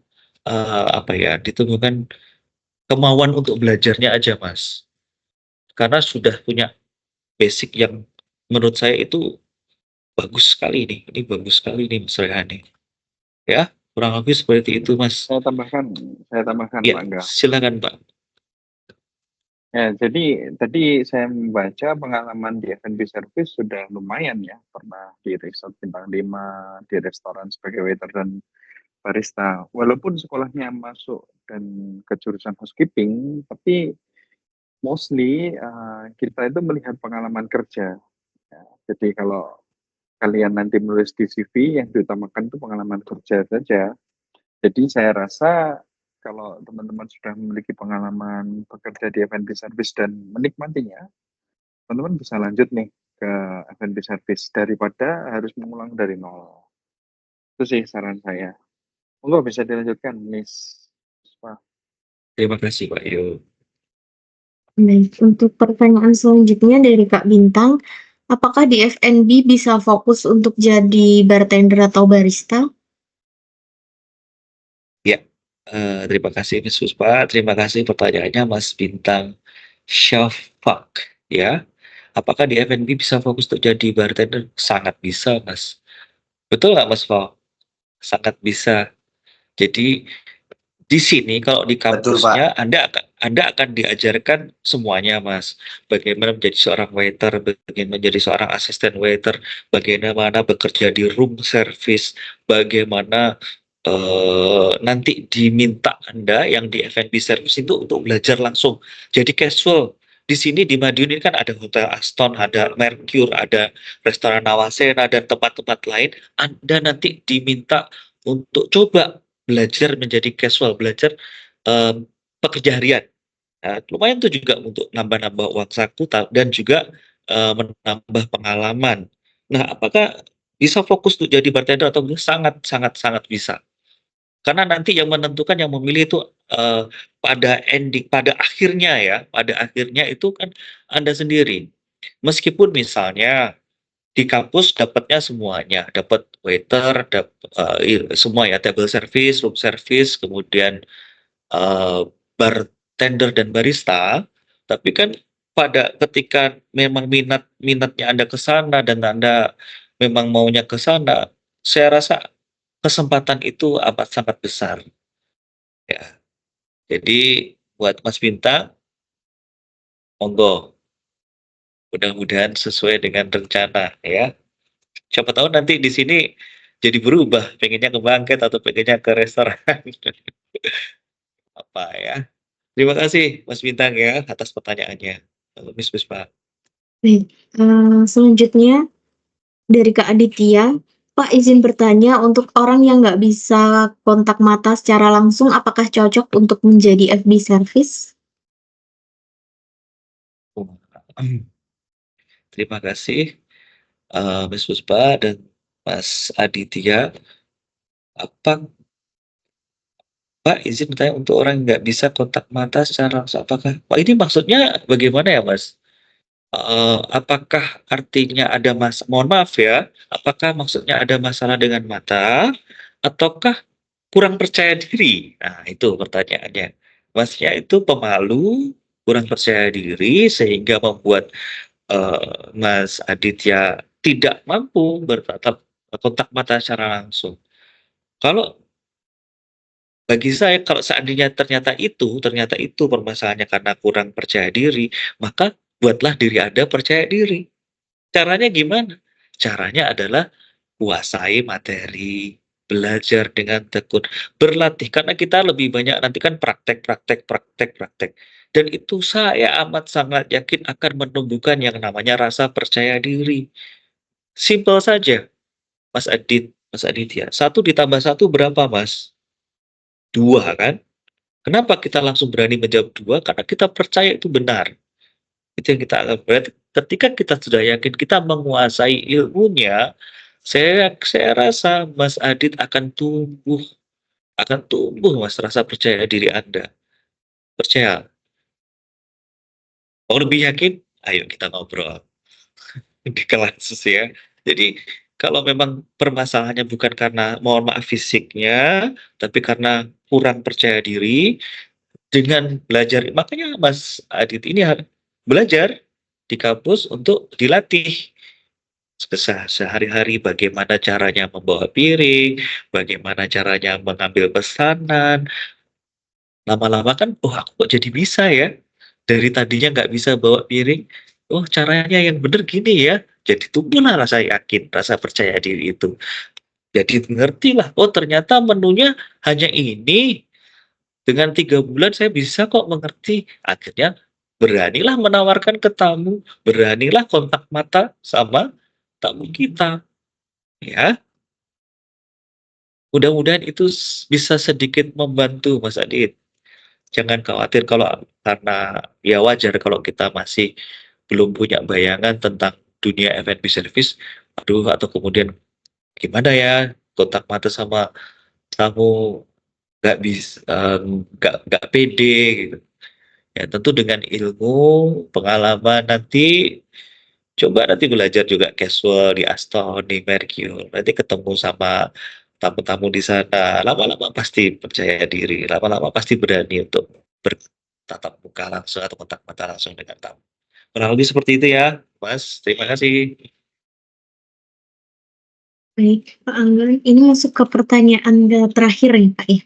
ditumbuhkan kemauan untuk belajarnya aja, Mas. Karena sudah punya basic yang menurut saya itu bagus sekali ini bagus sekali nih Mas Rehan nih. Ya, kurang lebih seperti itu, Mas. Saya tambahkan Ya, Pak Angga. silakan, Pak. Ya, jadi tadi saya membaca pengalaman di F&B service sudah lumayan ya, pernah di resort bintang 5, di restoran sebagai waiter dan barista. Walaupun sekolahnya masuk dan ke jurusan housekeeping, tapi mostly kita itu melihat pengalaman kerja. Ya, jadi kalau kalian nanti menulis di CV, yang diutamakan itu pengalaman kerja saja. Jadi saya rasa kalau teman-teman sudah memiliki pengalaman bekerja di F&B service dan menikmatinya, teman-teman bisa lanjut nih ke F&B service daripada harus mengulang dari nol. Itu sih saran saya. Monggo bisa dilanjutkan, Miss Puspa. Terima kasih, Pak Yo. Baik, untuk pertanyaan selanjutnya dari Kak Bintang, apakah di F&B bisa fokus untuk jadi bartender atau barista? Ya, terima kasih Miss Puspa, terima kasih pertanyaannya Mas Bintang Syafaq, ya. Apakah di F&B bisa fokus untuk jadi bartender? Sangat bisa, Mas. Betul nggak, Mas Fau? Sangat bisa. Jadi di sini kalau di Betul, Pak. kampusnya Anda akan diajarkan semuanya, Mas. Bagaimana menjadi seorang waiter, bagaimana menjadi seorang asisten waiter, bagaimana bekerja di room service, bagaimana nanti diminta Anda yang di F&B service itu untuk belajar langsung. Jadi casual. Di sini di Madiun ini kan ada Hotel Aston, ada Mercure, ada restoran Nawasena dan tempat-tempat lain. Anda nanti diminta untuk coba belajar menjadi casual, belajar pekerja harian. Nah, lumayan tuh juga untuk nambah-nambah uang saku dan juga menambah pengalaman. Nah, apakah bisa fokus untuk jadi bartender atau enggak? Sangat, sangat, sangat bisa. Karena nanti yang menentukan, yang memilih itu pada akhirnya itu kan Anda sendiri. Meskipun misalnya di kampus dapatnya semuanya, dapat waiter, semua ya, table service, room service, kemudian bartender dan barista. Tapi kan pada ketika memang minatnya Anda ke sana dan Anda memang maunya ke sana, saya rasa kesempatan itu amat sangat besar, ya. Jadi buat Mas Bintang, monggo, mudah-mudahan sesuai dengan rencana ya. Siapa tahu nanti di sini jadi berubah, pengennya ke bangket atau pengennya ke restoran. Apa ya. Terima kasih Mas Bintang ya atas pertanyaannya. Miss Puspa. Baik, selanjutnya dari Kak Aditya, Pak izin bertanya, untuk orang yang nggak bisa kontak mata secara langsung, apakah cocok untuk menjadi FB service? Terima kasih Miss Puspa dan Mas Aditya. Apa Pak, izin bertanya untuk orang yang nggak bisa kontak mata secara langsung, apakah ini maksudnya bagaimana ya, Mas? Apakah artinya ada mohon maaf ya, apakah maksudnya ada masalah dengan mata ataukah kurang percaya diri? Nah, itu pertanyaannya. Masnya itu pemalu, kurang percaya diri sehingga membuat, Mas Aditya tidak mampu bertatap kontak mata secara langsung. Kalau bagi saya kalau seandainya ternyata itu permasalahannya karena kurang percaya diri, maka buatlah diri Anda percaya diri. Caranya gimana? Caranya adalah kuasai materi, belajar dengan tekun, berlatih karena kita lebih banyak nanti kan praktek praktek praktek praktek, dan itu saya amat sangat yakin akan menumbuhkan yang namanya rasa percaya diri. Simpel saja, Mas Aditya, 1 ditambah 1 berapa, Mas? 2 kan? Kenapa kita langsung berani menjawab 2? Karena kita percaya itu benar. Itu yang kita anggap. Berarti ketika kita sudah yakin kita menguasai ilmunya, saya rasa Mas Adit akan tumbuh Mas rasa percaya diri Anda. Percaya. Mau lebih yakin? Ayo kita ngobrol di kelas ya. Jadi kalau memang permasalahannya bukan karena mohon maaf fisiknya, tapi karena kurang percaya diri, dengan belajar makanya Mas Adit ini belajar di kampus untuk dilatih sehari-hari bagaimana caranya membawa piring, bagaimana caranya mengambil pesanan. Lama-lama kan, oh aku kok jadi bisa ya. Dari tadinya nggak bisa bawa piring, oh caranya yang bener gini ya. Jadi tumbuhlah rasa yakin, rasa percaya diri itu. Jadi ngertilah, oh ternyata menunya hanya ini. Dengan 3 bulan saya bisa kok mengerti. Akhirnya beranilah menawarkan ke tamu, beranilah kontak mata sama tamu kita, ya. Mudah-mudahan itu bisa sedikit membantu Mas Adit. Jangan khawatir kalau karena ya wajar kalau kita masih belum punya bayangan tentang dunia F&B service, aduh atau kemudian gimana ya kontak mata sama tamu nggak bisa nggak pede gitu. Ya tentu dengan ilmu, pengalaman nanti coba nanti belajar juga casual di Aston, di Mercure. Nanti ketemu sama tamu-tamu di sana, lama-lama pasti percaya diri, lama-lama pasti berani untuk bertatap muka langsung atau kontak mata langsung dengan tamu. Kurang lebih seperti itu ya, Mas. Terima kasih. Baik, Pak Angga, ini masuk ke pertanyaan terakhir ya, Pak, ya.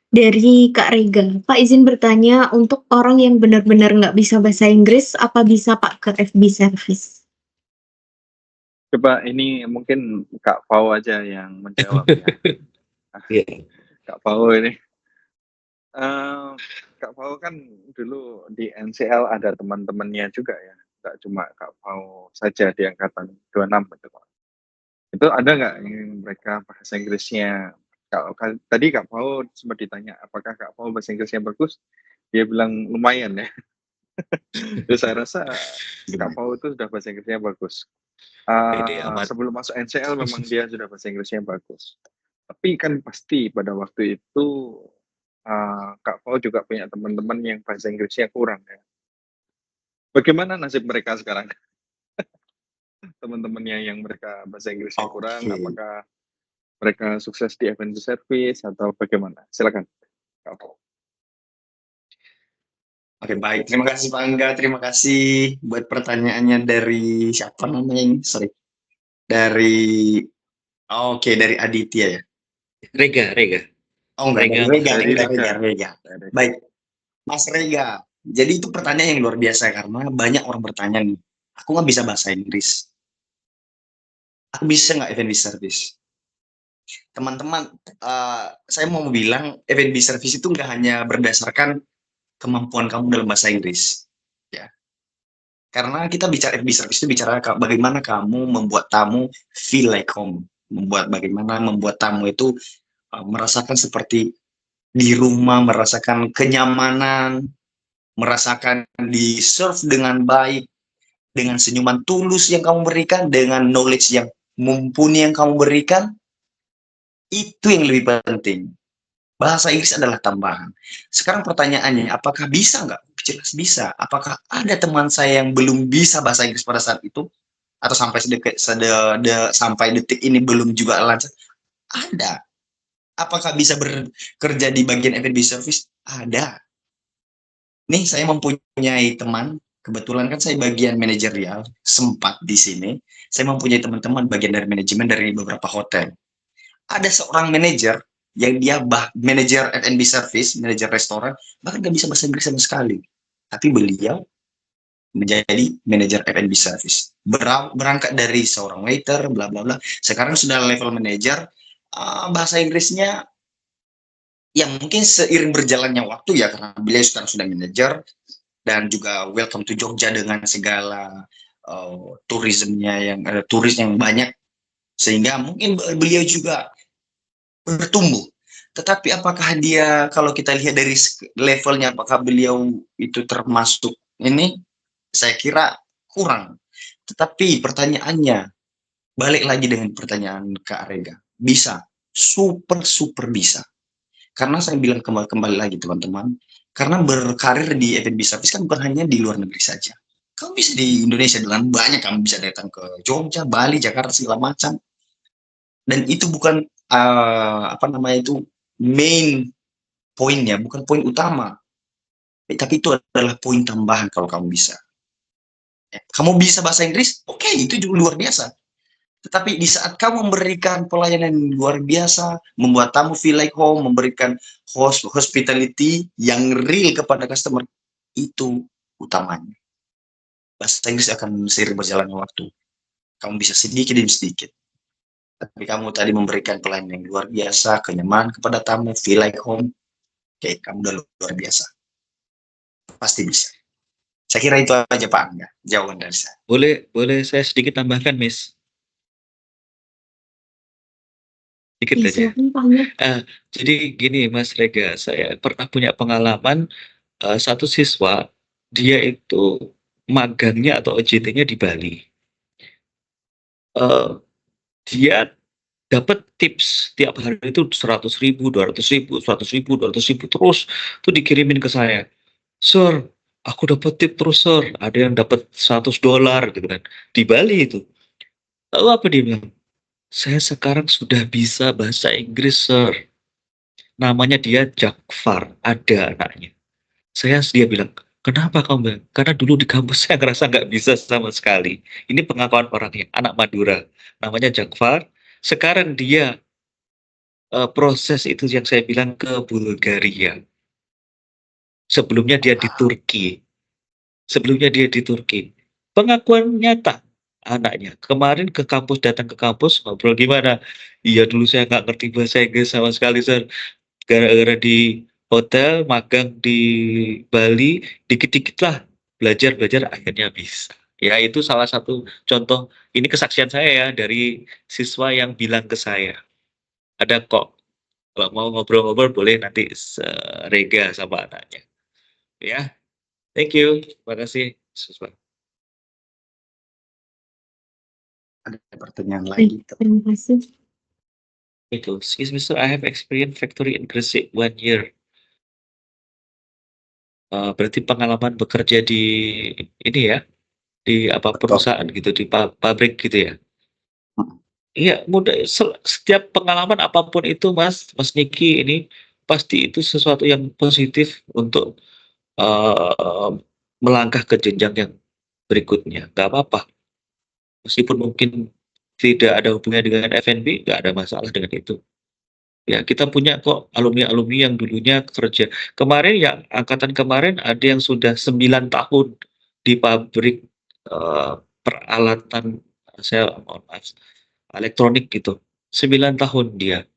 Dari Kak Rega, Pak izin bertanya, untuk orang yang benar-benar nggak bisa bahasa Inggris, apa bisa Pak ke FB Service? Coba ini mungkin Kak Pau aja yang menjawab ya. Iya. Kak Pau ini. Kak Pau kan dulu di NCL ada teman-temannya juga ya. Nggak cuma Kak Pau saja di angkatan 26 gitu Pak. Itu ada nggak yang mereka bahasa Inggrisnya? Tadi Kak Pau sempat ditanya apakah Kak Pau bahasa Inggrisnya bagus? Dia bilang lumayan ya. Jadi saya rasa Kak Pau itu sudah bahasa Inggrisnya bagus. Pede amat. Sebelum masuk NCL memang dia sudah bahasa Inggrisnya bagus. Tapi kan pasti pada waktu itu Kak Pau juga punya teman-teman yang bahasa Inggrisnya kurang ya. Bagaimana nasib mereka sekarang? Teman-temannya yang mereka bahasa Inggrisnya kurang, apakah mereka sukses di F&B service atau bagaimana? Silakan, Kak Pau. Oke, baik. Terima kasih Pak Angga. Terima kasih buat pertanyaannya dari siapa namanya ini? Sorry. Dari Aditya ya. Rega. Oh enggak, Rega. Rega. Baik. Mas Rega. Jadi itu pertanyaan yang luar biasa karena banyak orang bertanya nih. Aku nggak bisa bahasa Inggris. Aku bisa nggak F&B service? Teman-teman, saya mau bilang F&B service itu nggak hanya berdasarkan kemampuan kamu dalam bahasa Inggris, ya. Karena kita bicara F&B service itu bicara bagaimana kamu membuat tamu feel like home, bagaimana membuat tamu itu merasakan seperti di rumah, merasakan kenyamanan, merasakan di serve dengan baik, dengan senyuman tulus yang kamu berikan, dengan knowledge yang mumpuni yang kamu berikan, itu yang lebih penting. Bahasa Inggris adalah tambahan. Sekarang pertanyaannya, apakah bisa nggak? Jelas bisa. Apakah ada teman saya yang belum bisa bahasa Inggris pada saat itu? Atau sampai detik ini belum juga lancar? Ada. Apakah bisa bekerja di bagian F&B service? Ada. Nih, saya mempunyai teman, kebetulan kan saya bagian manajerial, sempat di sini. Saya mempunyai teman-teman bagian dari manajemen dari beberapa hotel. Ada seorang manajer yang dia manajer F&B service, manajer restoran, bahkan nggak bisa bahasa Inggris sama sekali. Tapi beliau menjadi manajer F&B service. Berangkat dari seorang waiter, bla bla bla. Sekarang sudah level manajer, bahasa Inggrisnya yang mungkin seiring berjalannya waktu ya, karena beliau sekarang sudah manajer dan juga welcome to Jogja dengan segala turismenya yang turis yang banyak, sehingga mungkin beliau juga bertumbuh. Tetapi apakah dia, kalau kita lihat dari levelnya, apakah beliau itu termasuk ini? Saya kira kurang. Tetapi pertanyaannya, balik lagi dengan pertanyaan Kak Rega. Bisa. Super, super bisa. Karena saya bilang kembali lagi teman-teman, karena berkarir di F&B service kan bukan hanya di luar negeri saja. Kamu bisa di Indonesia dengan banyak, kamu bisa datang ke Jogja, Bali, Jakarta, segala macam. Dan itu bukan apa namanya itu main poinnya, bukan poin utama. Tapi itu adalah poin tambahan kalau kamu bisa. Kamu bisa bahasa Inggris, oke, itu juga luar biasa. Tetapi di saat kamu memberikan pelayanan yang luar biasa, membuat tamu feel like home, memberikan hospitality yang real kepada customer, itu utamanya. Bahasa Inggris akan seiring berjalannya waktu. Kamu bisa sedikit demi sedikit. Tapi kamu tadi memberikan pelayanan yang luar biasa, kenyamanan kepada tamu, feel like home, oke, kamu udah luar biasa. Pasti bisa. Saya kira itu aja Pak Angga, jawaban dari saya. Boleh saya sedikit tambahkan, Miss? Sedikit Ya, aja. silakan Pak Angga. Jadi gini, Mas Rega, saya pernah punya pengalaman satu siswa, dia itu magangnya atau OJT-nya di Bali. Dia dapat tips tiap hari itu 100.000, 200.000, 100.000, 200.000 terus itu dikirimin ke saya. Sir, aku dapat tip terus, Sir. Ada yang dapat $100 gitu kan. Di Bali itu. Lalu apa dia bilang? Saya sekarang sudah bisa bahasa Inggris, Sir. Namanya dia Jakfar, ada anaknya. Dia bilang, kenapa kamu bilang? Karena dulu di kampus saya ngerasa nggak bisa sama sekali. Ini pengakuan orangnya, anak Madura. Namanya Jakfar. Sekarang dia proses itu yang saya bilang ke Bulgaria. Sebelumnya dia di Turki. Pengakuan nyata anaknya. Kemarin datang ke kampus, ngobrol gimana? Iya dulu saya nggak ngerti bahasa Inggris sama sekali, Sir. Gara-gara di hotel, magang di Bali, dikit-dikit lah belajar akhirnya bisa. Ya itu salah satu contoh, ini kesaksian saya ya dari siswa yang bilang ke saya. Ada kok, kalau mau ngobrol-ngobrol boleh nanti Rega sama anaknya. Ya, thank you. Terima kasih, siswa. Ada pertanyaan Baik, lagi. terima kasih. Itu, excuse me, sir, I have experience factory in Gresik 1 year. Berarti pengalaman bekerja di ini ya, di apa Betul. perusahaan gitu, di pabrik gitu ya. Iya, setiap pengalaman apapun itu, Mas Niki, ini pasti itu sesuatu yang positif untuk melangkah ke jenjang yang berikutnya. Nggak apa-apa. Meskipun mungkin tidak ada hubungannya dengan F&B, nggak ada masalah dengan itu. Ya, kita punya kok alumni-alumni yang dulunya kerja. Kemarin ya, angkatan kemarin ada yang sudah 9 tahun di pabrik peralatan, mohon maaf, elektronik gitu. 9 tahun dia.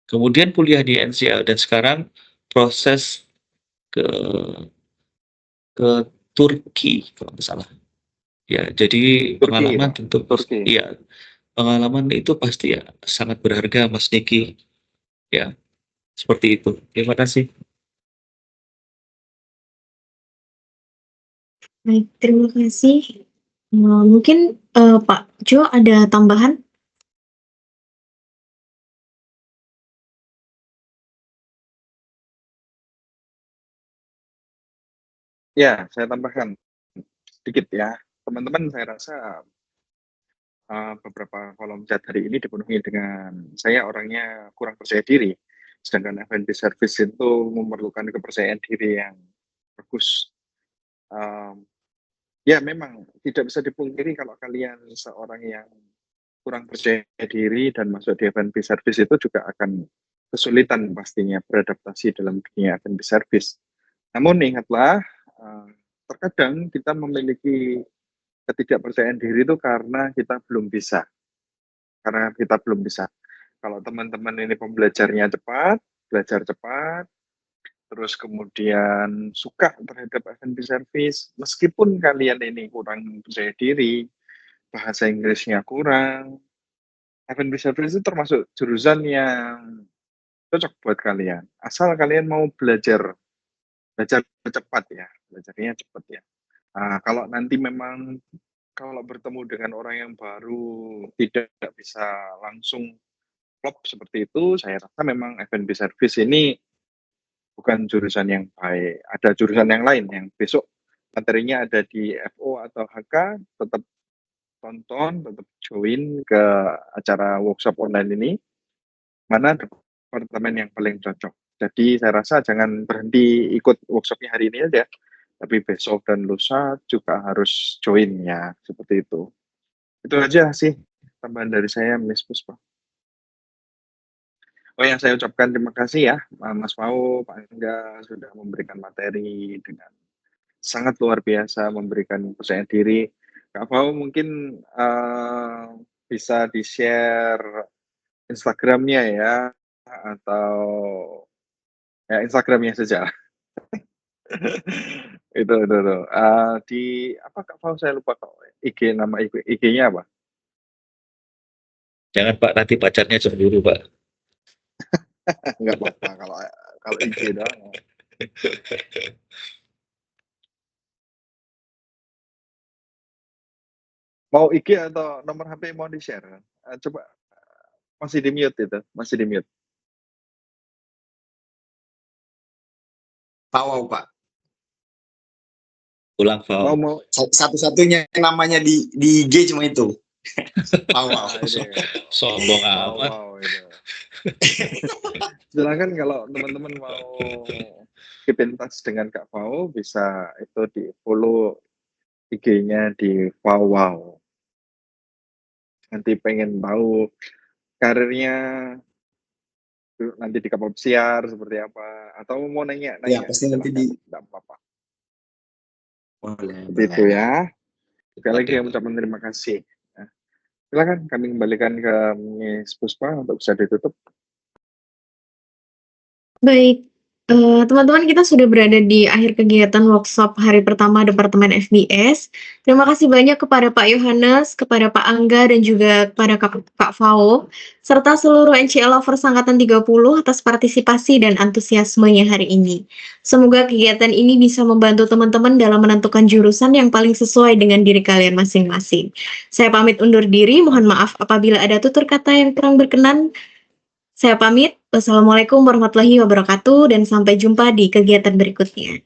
Kemudian kuliah di NCL dan sekarang proses ke Turki kalau nggak salah. Ya, jadi pengalaman tentu iya, pengalaman itu pasti ya sangat berharga, Mas Niki. Ya, seperti itu. Terima kasih. Baik, terima kasih. Mungkin Pak Jo ada tambahan? Ya, saya tambahkan sedikit ya. Teman-teman, saya rasa beberapa kolom chat hari ini dipenuhi dengan saya orangnya kurang percaya diri, sedangkan F&B service itu memerlukan kepercayaan diri yang bagus. Ya memang tidak bisa dipungkiri kalau kalian seorang yang kurang percaya diri dan masuk di F&B service itu juga akan kesulitan pastinya beradaptasi dalam dunia F&B service. Namun ingatlah, terkadang kita memiliki ketidakpercayaan diri itu karena kita belum bisa. Kalau teman-teman ini pembelajarnya cepat, belajar cepat, terus kemudian suka terhadap F&B service, meskipun kalian ini kurang percaya diri, bahasa Inggrisnya kurang, F&B service itu termasuk jurusan yang cocok buat kalian. Asal kalian mau belajar cepat ya, belajarnya cepat ya. Kalau nanti memang kalau bertemu dengan orang yang baru tidak bisa langsung klop seperti itu, saya rasa memang F&B service ini bukan jurusan yang baik. Ada jurusan yang lain yang besok materinya ada di FO atau HK, tetap tonton, tetap join ke acara workshop online ini, mana departemen yang paling cocok. Jadi saya rasa jangan berhenti ikut workshopnya hari ini aja, tapi besok dan lusa juga harus join ya, seperti itu. Itu aja sih tambahan dari saya, Miss Puspa. Oh yang saya ucapkan terima kasih ya, Mas Mau, Pak Angga sudah memberikan materi dengan sangat luar biasa, memberikan percaya diri. Kak Pau mungkin bisa di-share Instagramnya ya, atau ya Instagramnya saja. itu. Di apa Kak Pau saya lupa kok. Nama IG-nya apa? Jangan Pak, nanti pacarnya cemburu Pak. Enggak apa-apa kalau IG doang. Mau IG atau nomor HP mau di-share? Coba masih di mute itu, masih di mute. Pawau, Pak. Ulang Pau. Mau Satu-satunya namanya di IG cuma itu. Pawau. Sombong amat. Itu. Silakan kalau teman-teman mau keep in touch dengan Kak Pau, bisa itu di follow IG-nya di Wow. Nanti pengen tahu karirnya nanti di kapal pesiar seperti apa, atau mau nanya Ya, pasti nanti tidak apa-apa. Boleh. Itu ya. Sekali lagi yang ucapkan terima kasih. Nah, silakan kami kembalikan ke Miss Puspa untuk bisa ditutup. Baik, teman-teman, kita sudah berada di akhir kegiatan workshop hari pertama Departemen FBS. Terima kasih banyak kepada Pak Yohanes, kepada Pak Angga, dan juga kepada Kak Fao, serta seluruh NCL Lovers Angkatan 30 atas partisipasi dan antusiasmenya hari ini. Semoga kegiatan ini bisa membantu teman-teman dalam menentukan jurusan yang paling sesuai dengan diri kalian masing-masing. Saya pamit undur diri, mohon maaf apabila ada tutur kata yang kurang berkenan. Saya pamit. Wassalamualaikum warahmatullahi wabarakatuh dan sampai jumpa di kegiatan berikutnya.